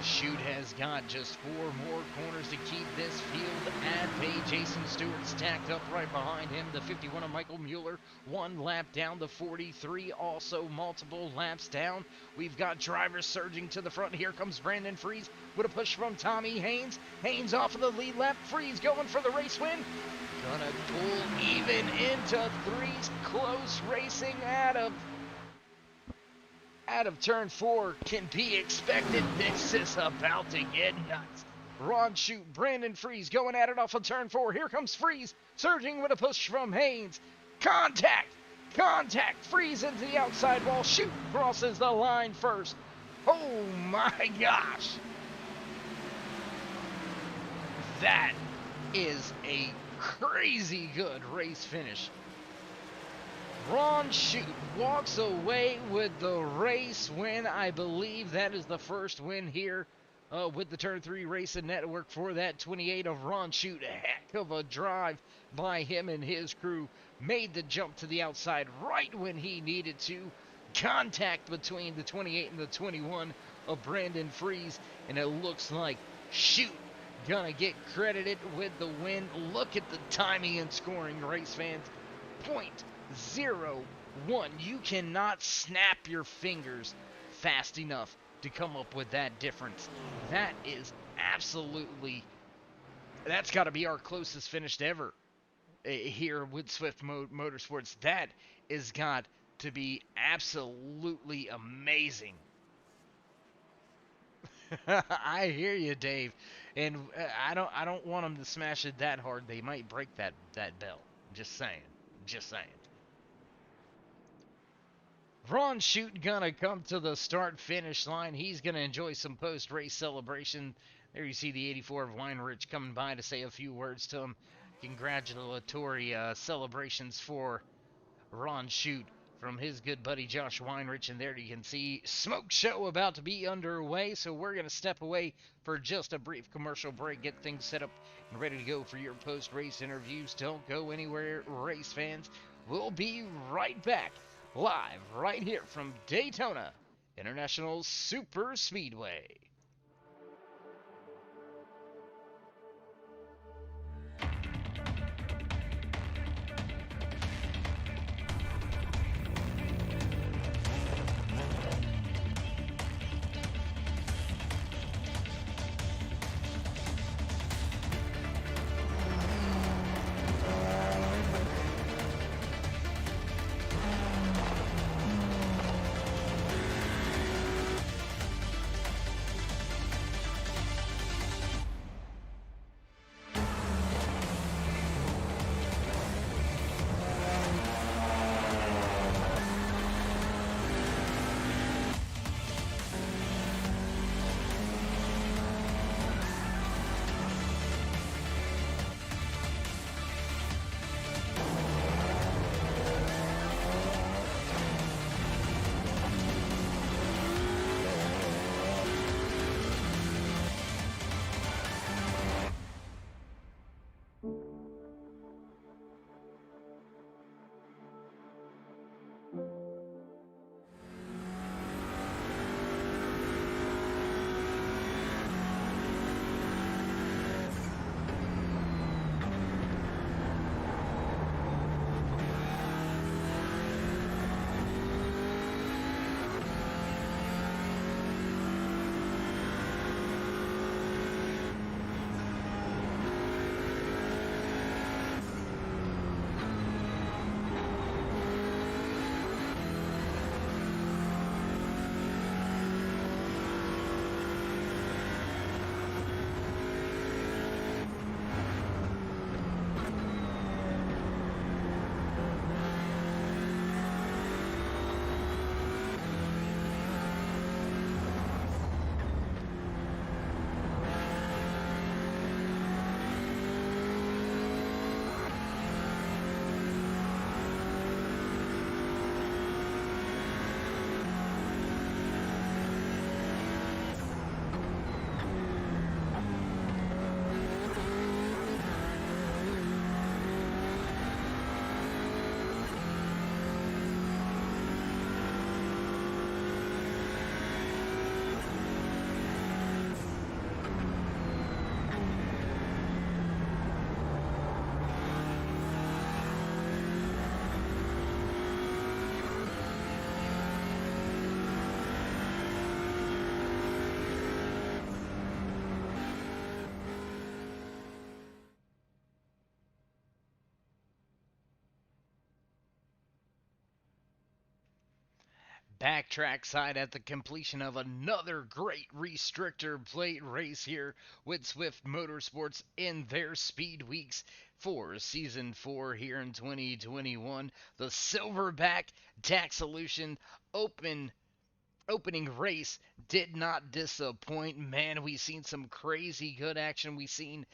Speaker 3: Shoot has got just 4 more corners to keep this field at bay. Jason Stewart stacked up right behind him. The 51 of Michael Mueller, 1 lap down. The 43 also multiple laps down. We've got drivers surging to the front. Here comes Brandon Freeze with a push from Tommy Haynes. Haynes off of the lead lap. Freeze going for the race win. Gonna pull even into 3's close racing out of turn 4 can be expected. This is about to get nuts. Ron Shoot, Brandon Freeze going at it off of turn 4. Here comes Freeze, surging with a push from Haynes. Contact! Freeze into the outside wall. Shoot crosses the line first. Oh my gosh. That is a crazy good race finish. Ron Shoot walks away with the race win. I believe that is the first win here with the Turn 3 Racing Network for that 28 of Ron Shoot. A heck of a drive by him and his crew. Made the jump to the outside right when he needed to. Contact between the 28 and the 21 of Brandon Freeze. And it looks like Shoot gonna get credited with the win. Look at the timing and scoring, race fans. 0.01. You cannot snap your fingers fast enough to come up with that difference. That is absolutely, that's got to be our closest finish ever here with Swift Motorsports. That is got to be absolutely amazing. I hear you, Dave, and I don't want them to smash it that hard. They might break that bell. Just saying. Ron Shoot gonna come to the start-finish line. He's gonna enjoy some post-race celebration. There you see the 84 of Weinrich coming by to say a few words to him. Congratulatory celebrations for Ron Shoot from his good buddy Josh Weinrich. And there you can see Smoke Show about to be underway. So we're gonna step away for just a brief commercial break, get things set up and ready to go for your post-race interviews. Don't go anywhere, race fans. We'll be right back, live right here from Daytona International Super Speedway. Backtrack side at the completion of another great restrictor plate race here with Swift Motorsports in their speed weeks for season 4 here in 2021. The Silverback Tax Solution Open opening race did not disappoint. Man, we seen some crazy good action. We seen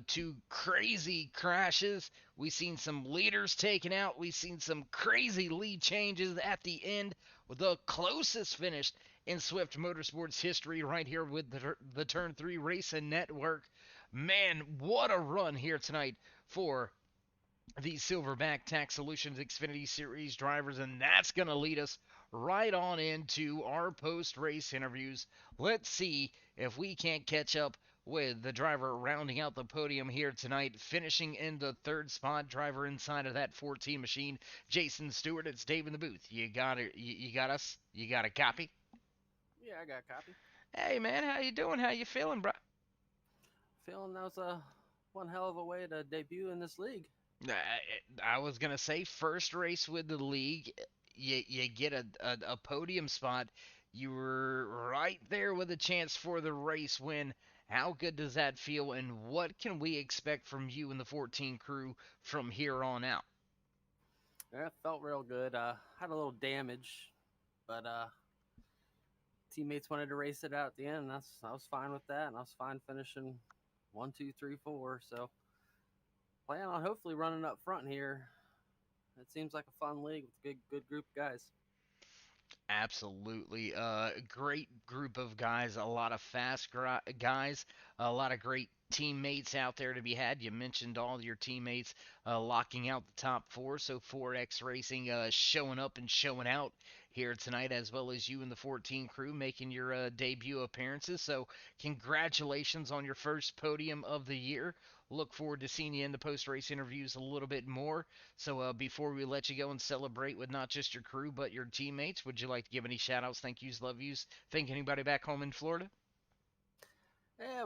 Speaker 3: two crazy crashes. We seen some leaders taken out. We seen some crazy lead changes at the end. The closest finish in Swift Motorsports history right here with the Turn 3 Racing Network. Man, what a run here tonight for the Silverback Tax Solutions Xfinity Series drivers, and that's going to lead us right on into our post race interviews. Let's see if we can't catch up with the driver rounding out the podium here tonight, finishing in the third spot, driver inside of that 14 machine, Jason Stewart. It's Dave in the booth. You got it. You got us. You got a copy.
Speaker 5: Yeah, I got a copy.
Speaker 3: Hey man, how you doing? How you feeling, bro?
Speaker 5: Feeling that was one hell of a way to debut in this league.
Speaker 3: I was gonna say first race with the league, you get a podium spot. You were right there with a chance for the race win. How good does that feel, and what can we expect from you and the 14 crew from here on out?
Speaker 5: Yeah, it felt real good. Had a little damage, but teammates wanted to race it out at the end. And I was fine with that, and I was fine finishing 1, 2, 3, 4. So plan on hopefully running up front here. It seems like a fun league with a good group of guys.
Speaker 3: Absolutely. Great group of guys, a lot of fast guys, a lot of great teammates out there to be had. You mentioned all your teammates locking out the top four, so 4X Racing showing up and showing out here tonight, as well as you and the 14 crew making your debut appearances. So, congratulations on your first podium of the year. Look forward to seeing you in the post race interviews a little bit more. So before we let you go and celebrate with not just your crew but your teammates, would you like to give any shout outs, thank yous, love yous, thank anybody back home in Florida?
Speaker 5: Yeah,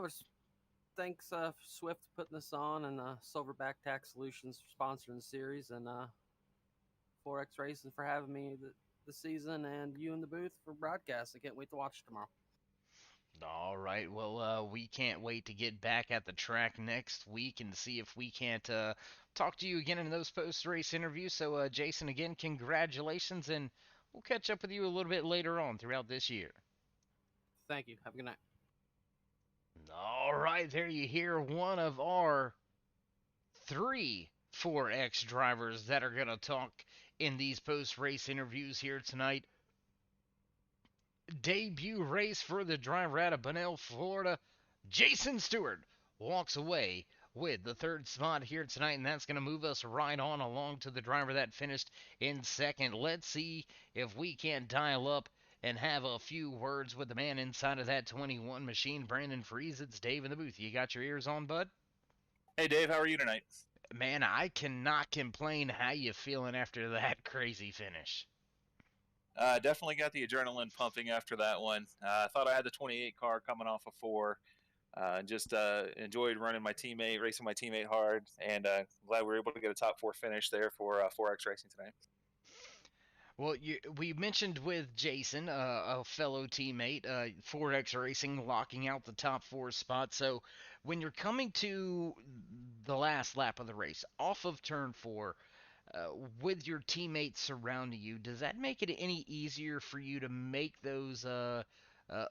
Speaker 5: thanks Swift for putting this on, and Silverback Tax Solutions for sponsoring the series, and 4X Racing for having me this season, and you in the booth for broadcast. I can't wait to watch tomorrow.
Speaker 3: All right. Well, we can't wait to get back at the track next week and see if we can't talk to you again in those post-race interviews. So, Jason, again, congratulations, and we'll catch up with you a little bit later on throughout this year.
Speaker 5: Thank you. Have a good night.
Speaker 3: All right, there you hear one of our 3 4X drivers that are going to talk in these post-race interviews here tonight. Debut race for the driver out of Bunnell, Florida. Jason Stewart walks away with the third spot here tonight, and that's going to move us right on along to the driver that finished in second. Let's see if we can't dial up and have a few words with the man inside of that 21 machine, Brandon Freeze. It's Dave in the booth. You got your ears on, bud?
Speaker 6: Hey, Dave, how are you tonight?
Speaker 3: Man, I cannot complain. How you feeling after that crazy finish?
Speaker 6: Definitely got the adrenaline pumping after that one. I thought I had the 28 car coming off of 4. Just enjoyed running my teammate, racing my teammate hard, and glad we were able to get a top 4 finish there for 4X Racing tonight.
Speaker 3: Well, we mentioned with Jason, a fellow teammate, 4X Racing locking out the top 4 spot. So when you're coming to the last lap of the race, off of turn 4, with your teammates surrounding you, does that make it any easier for you to make those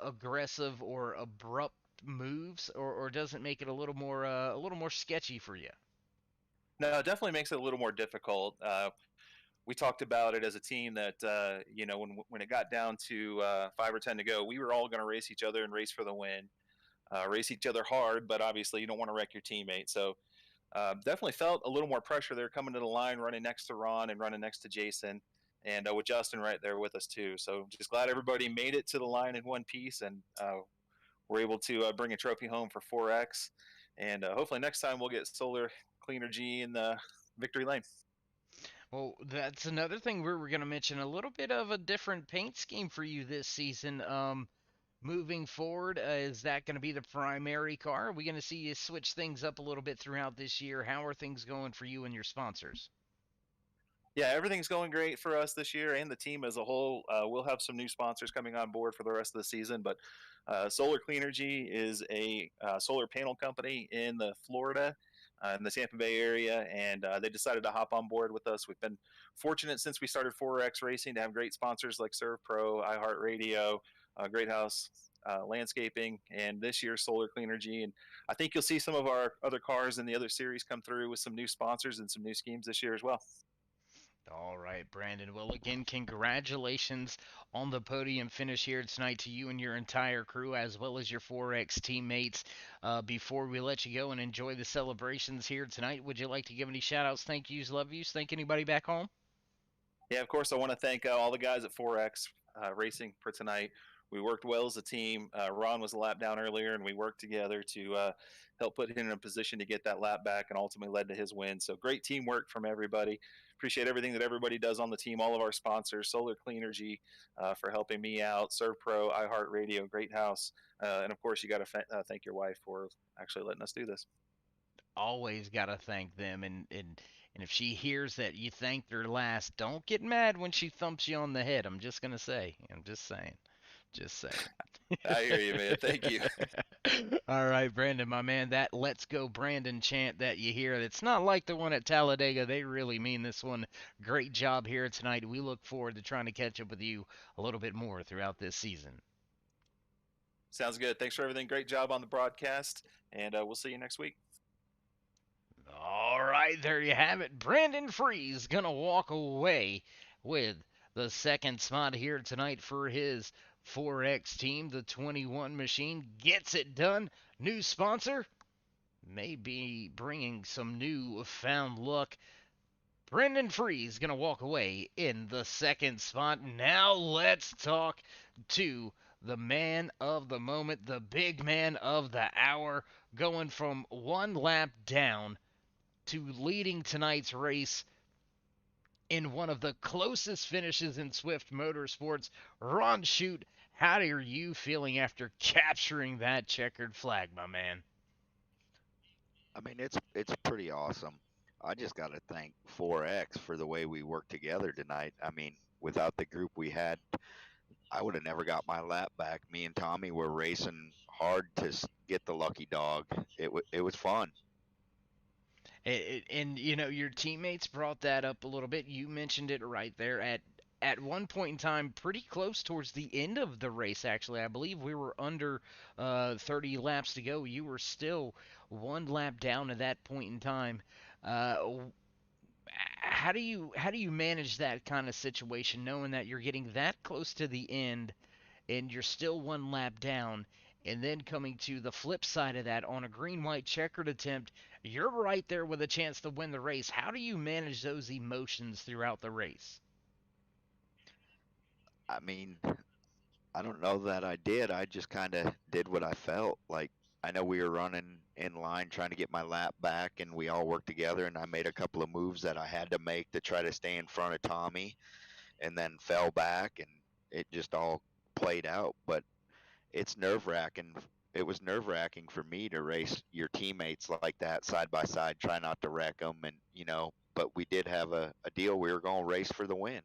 Speaker 3: aggressive or abrupt moves, or does it make it a little more sketchy for you?
Speaker 6: No, it definitely makes it a little more difficult. We talked about it as a team that when it got down to 5 or 10 to go, we were all going to race each other and race for the win, race each other hard, but obviously you don't want to wreck your teammate. So definitely felt a little more pressure there coming to the line, running next to Ron and running next to Jason, and with Justin right there with us too. So just glad everybody made it to the line in one piece, and we're able to bring a trophy home for 4X. And hopefully next time we'll get Solar Cleaner G in the victory lane.
Speaker 3: Well, that's another thing we were going to mention. A little bit of a different paint scheme for you this season. Moving forward, is that going to be the primary car? Are we going to see you switch things up a little bit throughout this year? How are things going for you and your sponsors?
Speaker 6: Yeah, everything's going great for us this year and the team as a whole. We'll have some new sponsors coming on board for the rest of the season, but Solar Cleanergy is a solar panel company in the Florida, in the Tampa Bay area, and they decided to hop on board with us. We've been fortunate since we started 4X Racing to have great sponsors like Serve Pro, iHeartRadio, Great House Landscaping, and this year's Solar Cleanergy. And I think you'll see some of our other cars in the other series come through with some new sponsors and some new schemes this year as well.
Speaker 3: All right, Brandon. Well, again, congratulations on the podium finish here tonight to you and your entire crew, as well as your 4X teammates. Before we let you go and enjoy the celebrations here tonight, would you like to give any shout outs, thank yous, love yous? Thank anybody back home?
Speaker 6: Yeah, of course. I want to thank all the guys at 4X Racing for tonight. We worked well as a team. Ron was a lap down earlier, and we worked together to help put him in a position to get that lap back, and ultimately led to his win. So great teamwork from everybody. Appreciate everything that everybody does on the team. All of our sponsors, Solar Cleanergy, for helping me out, Serve Pro, iHeartRadio, Great House, and of course, you got to thank your wife for actually letting us do this.
Speaker 3: Always got to thank them. And if she hears that you thanked her last, don't get mad when she thumps you on the head. I'm just going to say. I'm just saying. Just saying.
Speaker 6: I hear you, man. Thank you.
Speaker 3: All right, Brandon, my man, that "Let's Go Brandon" chant that you hear, it's not like the one at Talladega. They really mean this one. Great job here tonight. We look forward to trying to catch up with you a little bit more throughout this season.
Speaker 6: Sounds good. Thanks for everything. Great job on the broadcast, and we'll see you next week.
Speaker 3: All right, there you have it. Brandon Freeze gonna walk away with the second spot here tonight for his 4X team. The 21 machine gets it done. New sponsor may be bringing some new found luck. Brendan Freeze gonna walk away in the second spot. Now let's talk to the man of the moment, the big man of the hour, going from one lap down to leading tonight's race in one of the closest finishes in Swift Motorsports. Ron Shute, how are you feeling after capturing that checkered flag, my man?
Speaker 7: I mean, it's pretty awesome. I just got to thank 4X for the way we worked together tonight. I mean, without the group we had, I would have never got my lap back. Me and Tommy were racing hard to get the lucky dog. It was fun.
Speaker 3: And you know your teammates brought that up a little bit. You mentioned it right there at one point in time, pretty close towards the end of the race. Actually, I believe we were under 30 laps to go. You were still one lap down at that point in time. How do you manage that kind of situation, knowing that you're getting that close to the end and you're still one lap down, and then coming to the flip side of that on a green white checkered attempt, you're right there with a chance to win the race. How do you manage those emotions throughout the race?
Speaker 7: I mean, I don't know that I did. I just kind of did what I felt. Like, I know we were running in line trying to get my lap back, and we all worked together, and I made a couple of moves that I had to make to try to stay in front of Tommy, and then fell back, and it just all played out. But it's nerve wracking. It was nerve wracking for me to race your teammates like that side by side, try not to wreck them, and But we did have a deal. We were going to race for the win.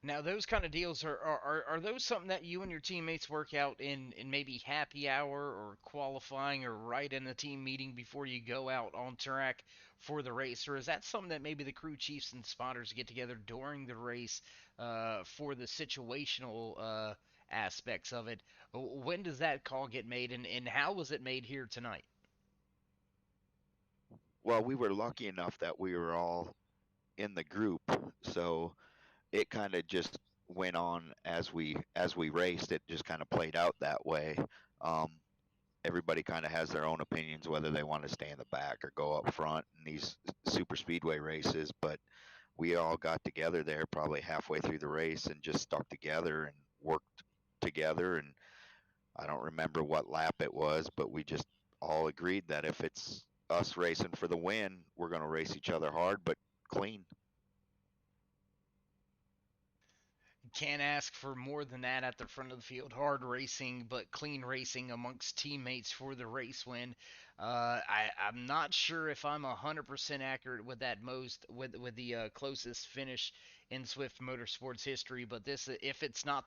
Speaker 3: Now, those kind of deals are those something that you and your teammates work out in maybe happy hour or qualifying or right in the team meeting before you go out on track for the race? Or is that something that maybe the crew chiefs and spotters get together during the race for the situational aspects of it? When does that call get made, and how was it made here tonight?
Speaker 7: Well, we were lucky enough that we were all in the group, so it kind of just went on as we raced. It just kind of played out that way. Um, Everybody kind of has their own opinions whether they want to stay in the back or go up front in these super speedway races. But we all got together there probably halfway through the race and just stuck together and worked together. And I don't remember what lap it was, but we just all agreed that if it's us racing for the win, we're going to race each other hard but clean.
Speaker 3: Can't ask for more than that at the front of the field. Hard racing, but clean racing amongst teammates for the race win. I'm not sure if I'm 100% accurate with that with the closest finish in Swift Motorsports history, but this, if it's not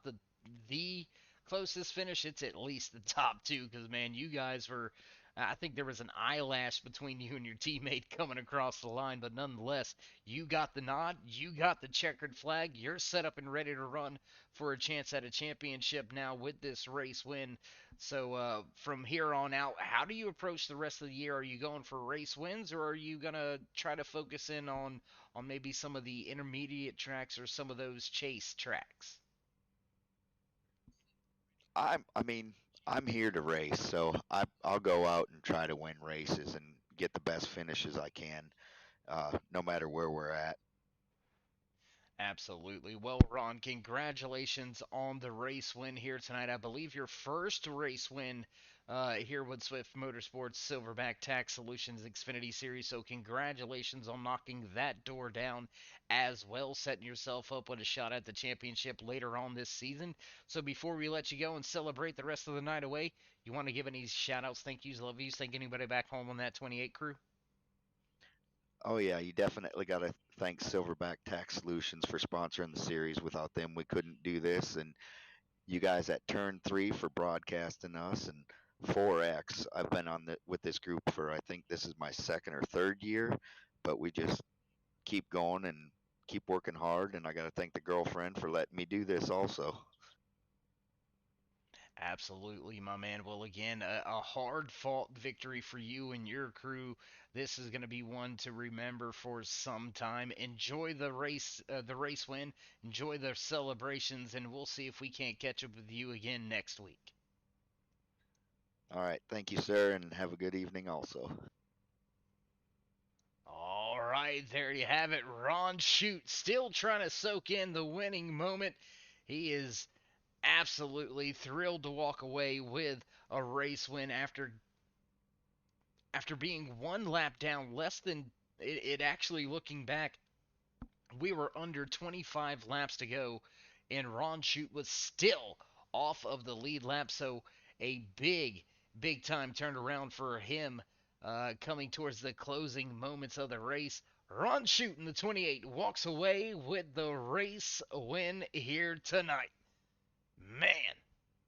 Speaker 3: the closest finish, it's at least the top two. Because man, you guys were. I think there was an eyelash between you and your teammate coming across the line, but nonetheless, you got the nod, you got the checkered flag, you're set up and ready to run for a chance at a championship now with this race win. So from here on out, how do you approach the rest of the year? Are you going for race wins, or are you gonna try to focus in on maybe some of the intermediate tracks or some of those chase tracks?
Speaker 7: I mean, I'm here to race, so I'll go out and try to win races and get the best finishes I can, no matter where we're at.
Speaker 3: Absolutely. Well, Ron, congratulations on the race win here tonight. I believe your first race win here with Swift Motorsports Silverback Tax Solutions Xfinity Series. So, congratulations on knocking that door down as well, setting yourself up with a shot at the championship later on this season. So, before we let you go and celebrate the rest of the night away, you want to give any shout outs, thank yous, love yous, thank anybody back home on that 28 crew?
Speaker 7: Oh yeah, you definitely got to thank Silverback Tax Solutions for sponsoring the series. Without them, we couldn't do this. And you guys at Turn 3 for broadcasting us, and 4X. I've been on with this group for, I think this is my second or third year, but we just keep going and keep working hard. And I got to thank the girlfriend for letting me do this also.
Speaker 3: Absolutely, my man. Well, again, a hard-fought victory for you and your crew. This is going to be one to remember for some time. Enjoy the race win. Enjoy the celebrations, and we'll see if we can't catch up with you again next week.
Speaker 7: All right, thank you, sir, and have a good evening also.
Speaker 3: All right, there you have it. Ron Shute still trying to soak in the winning moment. He is absolutely thrilled to walk away with a race win after being one lap down, less than it actually, looking back, we were under 25 laps to go, and Ron Shute was still off of the lead lap. So a big time turnaround for him coming towards the closing moments of the race. Ron Shute in the 28 walks away with the race win here tonight. Man,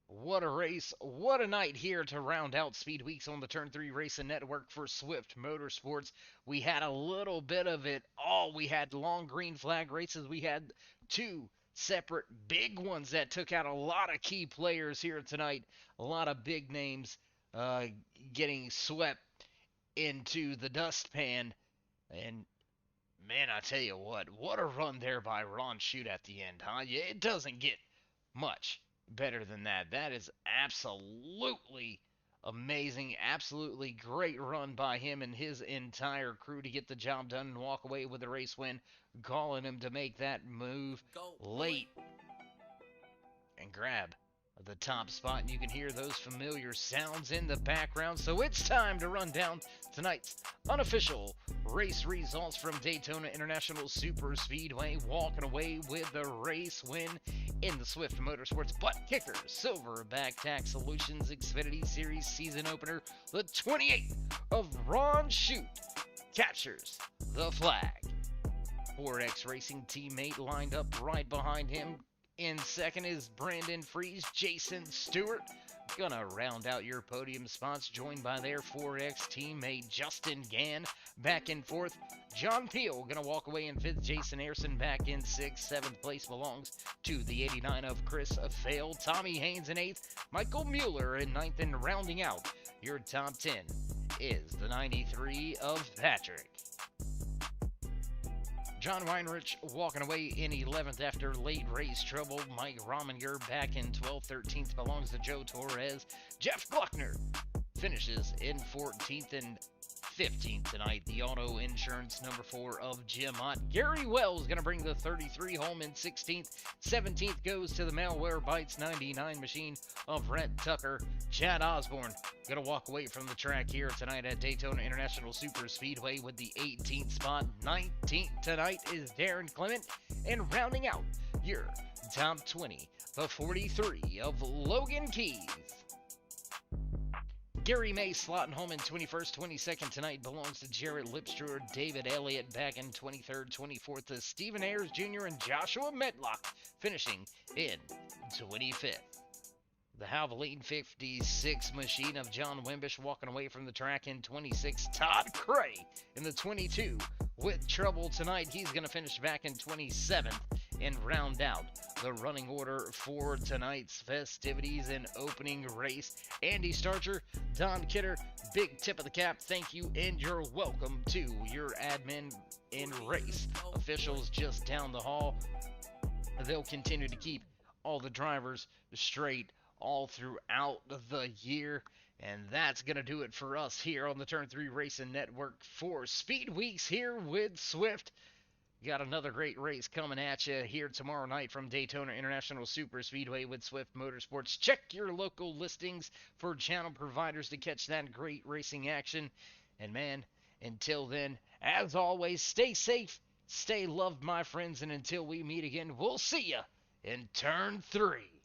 Speaker 3: what a race. What a night here to round out Speed Weeks on the Turn 3 Racing Network for Swift Motorsports. We had a little bit of it all. We had long green flag races. We had two separate big ones that took out a lot of key players here tonight. A lot of big names getting swept into the dustpan. And man, I tell you what a run there by Ron Shute at the end, huh? It doesn't get much better than that. That is absolutely amazing. Absolutely great run by him and his entire crew to get the job done and walk away with the race win. Calling him to make that move late and grab the top spot. And you can hear those familiar sounds in the background. So it's time to run down tonight's unofficial race results from Daytona International Super Speedway. Walking away with the race win in the Swift Motorsports BUTTKICKER Silverback Tax Solutions Xfinity Series season opener. The 28th of Ron Shute captures the flag. 4X Racing teammate lined up right behind him. In second is Brandon Fries. Jason Stewart gonna round out your podium spots, joined by their 4X teammate Justin Gann. Back in fourth, John Peel gonna walk away in fifth. Jason Ayerson back in sixth. Seventh place belongs to the 89 of Chris Fail. Tommy Haynes in eighth. Michael Mueller in ninth, and rounding out your top 10 is the 93 of Patrick. John Weinrich walking away in 11th after late race trouble. Mike Rominger back in 12th. 13th belongs to Joe Torres. Jeff Gluckner finishes in 14th, and 15th tonight, the auto insurance number 4 of Jim Ott. Gary Wells going to bring the 33 home in 16th. 17th goes to the Malware Bites 99 machine of Rhett Tucker. Chad Osborne going to walk away from the track here tonight at Daytona International Super Speedway with the 18th spot. 19th tonight is Darren Clement. And rounding out your top 20, the 43 of Logan Keys. Gary May slotting home in 21st, 22nd tonight belongs to Jarrett Lipstruer, David Elliott back in 23rd, 24th to Stephen Ayers Jr. and Joshua Medlock finishing in 25th. The Havoline 56 machine of John Wimbish walking away from the track in 26. Todd Cray in the 22 with trouble tonight. He's going to finish back in 27th and round out the running order for tonight's festivities and opening race. Andy Starcher, Don Kidder, big tip of the cap, thank you, and you're welcome to your admin and race officials just down the hall. They'll continue to keep all the drivers straight all throughout the year. And that's going to do it for us here on the Turn 3 Racing Network for Speed Weeks here with Swift. Got another great race coming at you here tomorrow night from Daytona International Super Speedway with Swift Motorsports. Check your local listings for channel providers to catch that great racing action. And man, until then, as always, stay safe, stay loved, my friends, and until we meet again, we'll see you in Turn 3.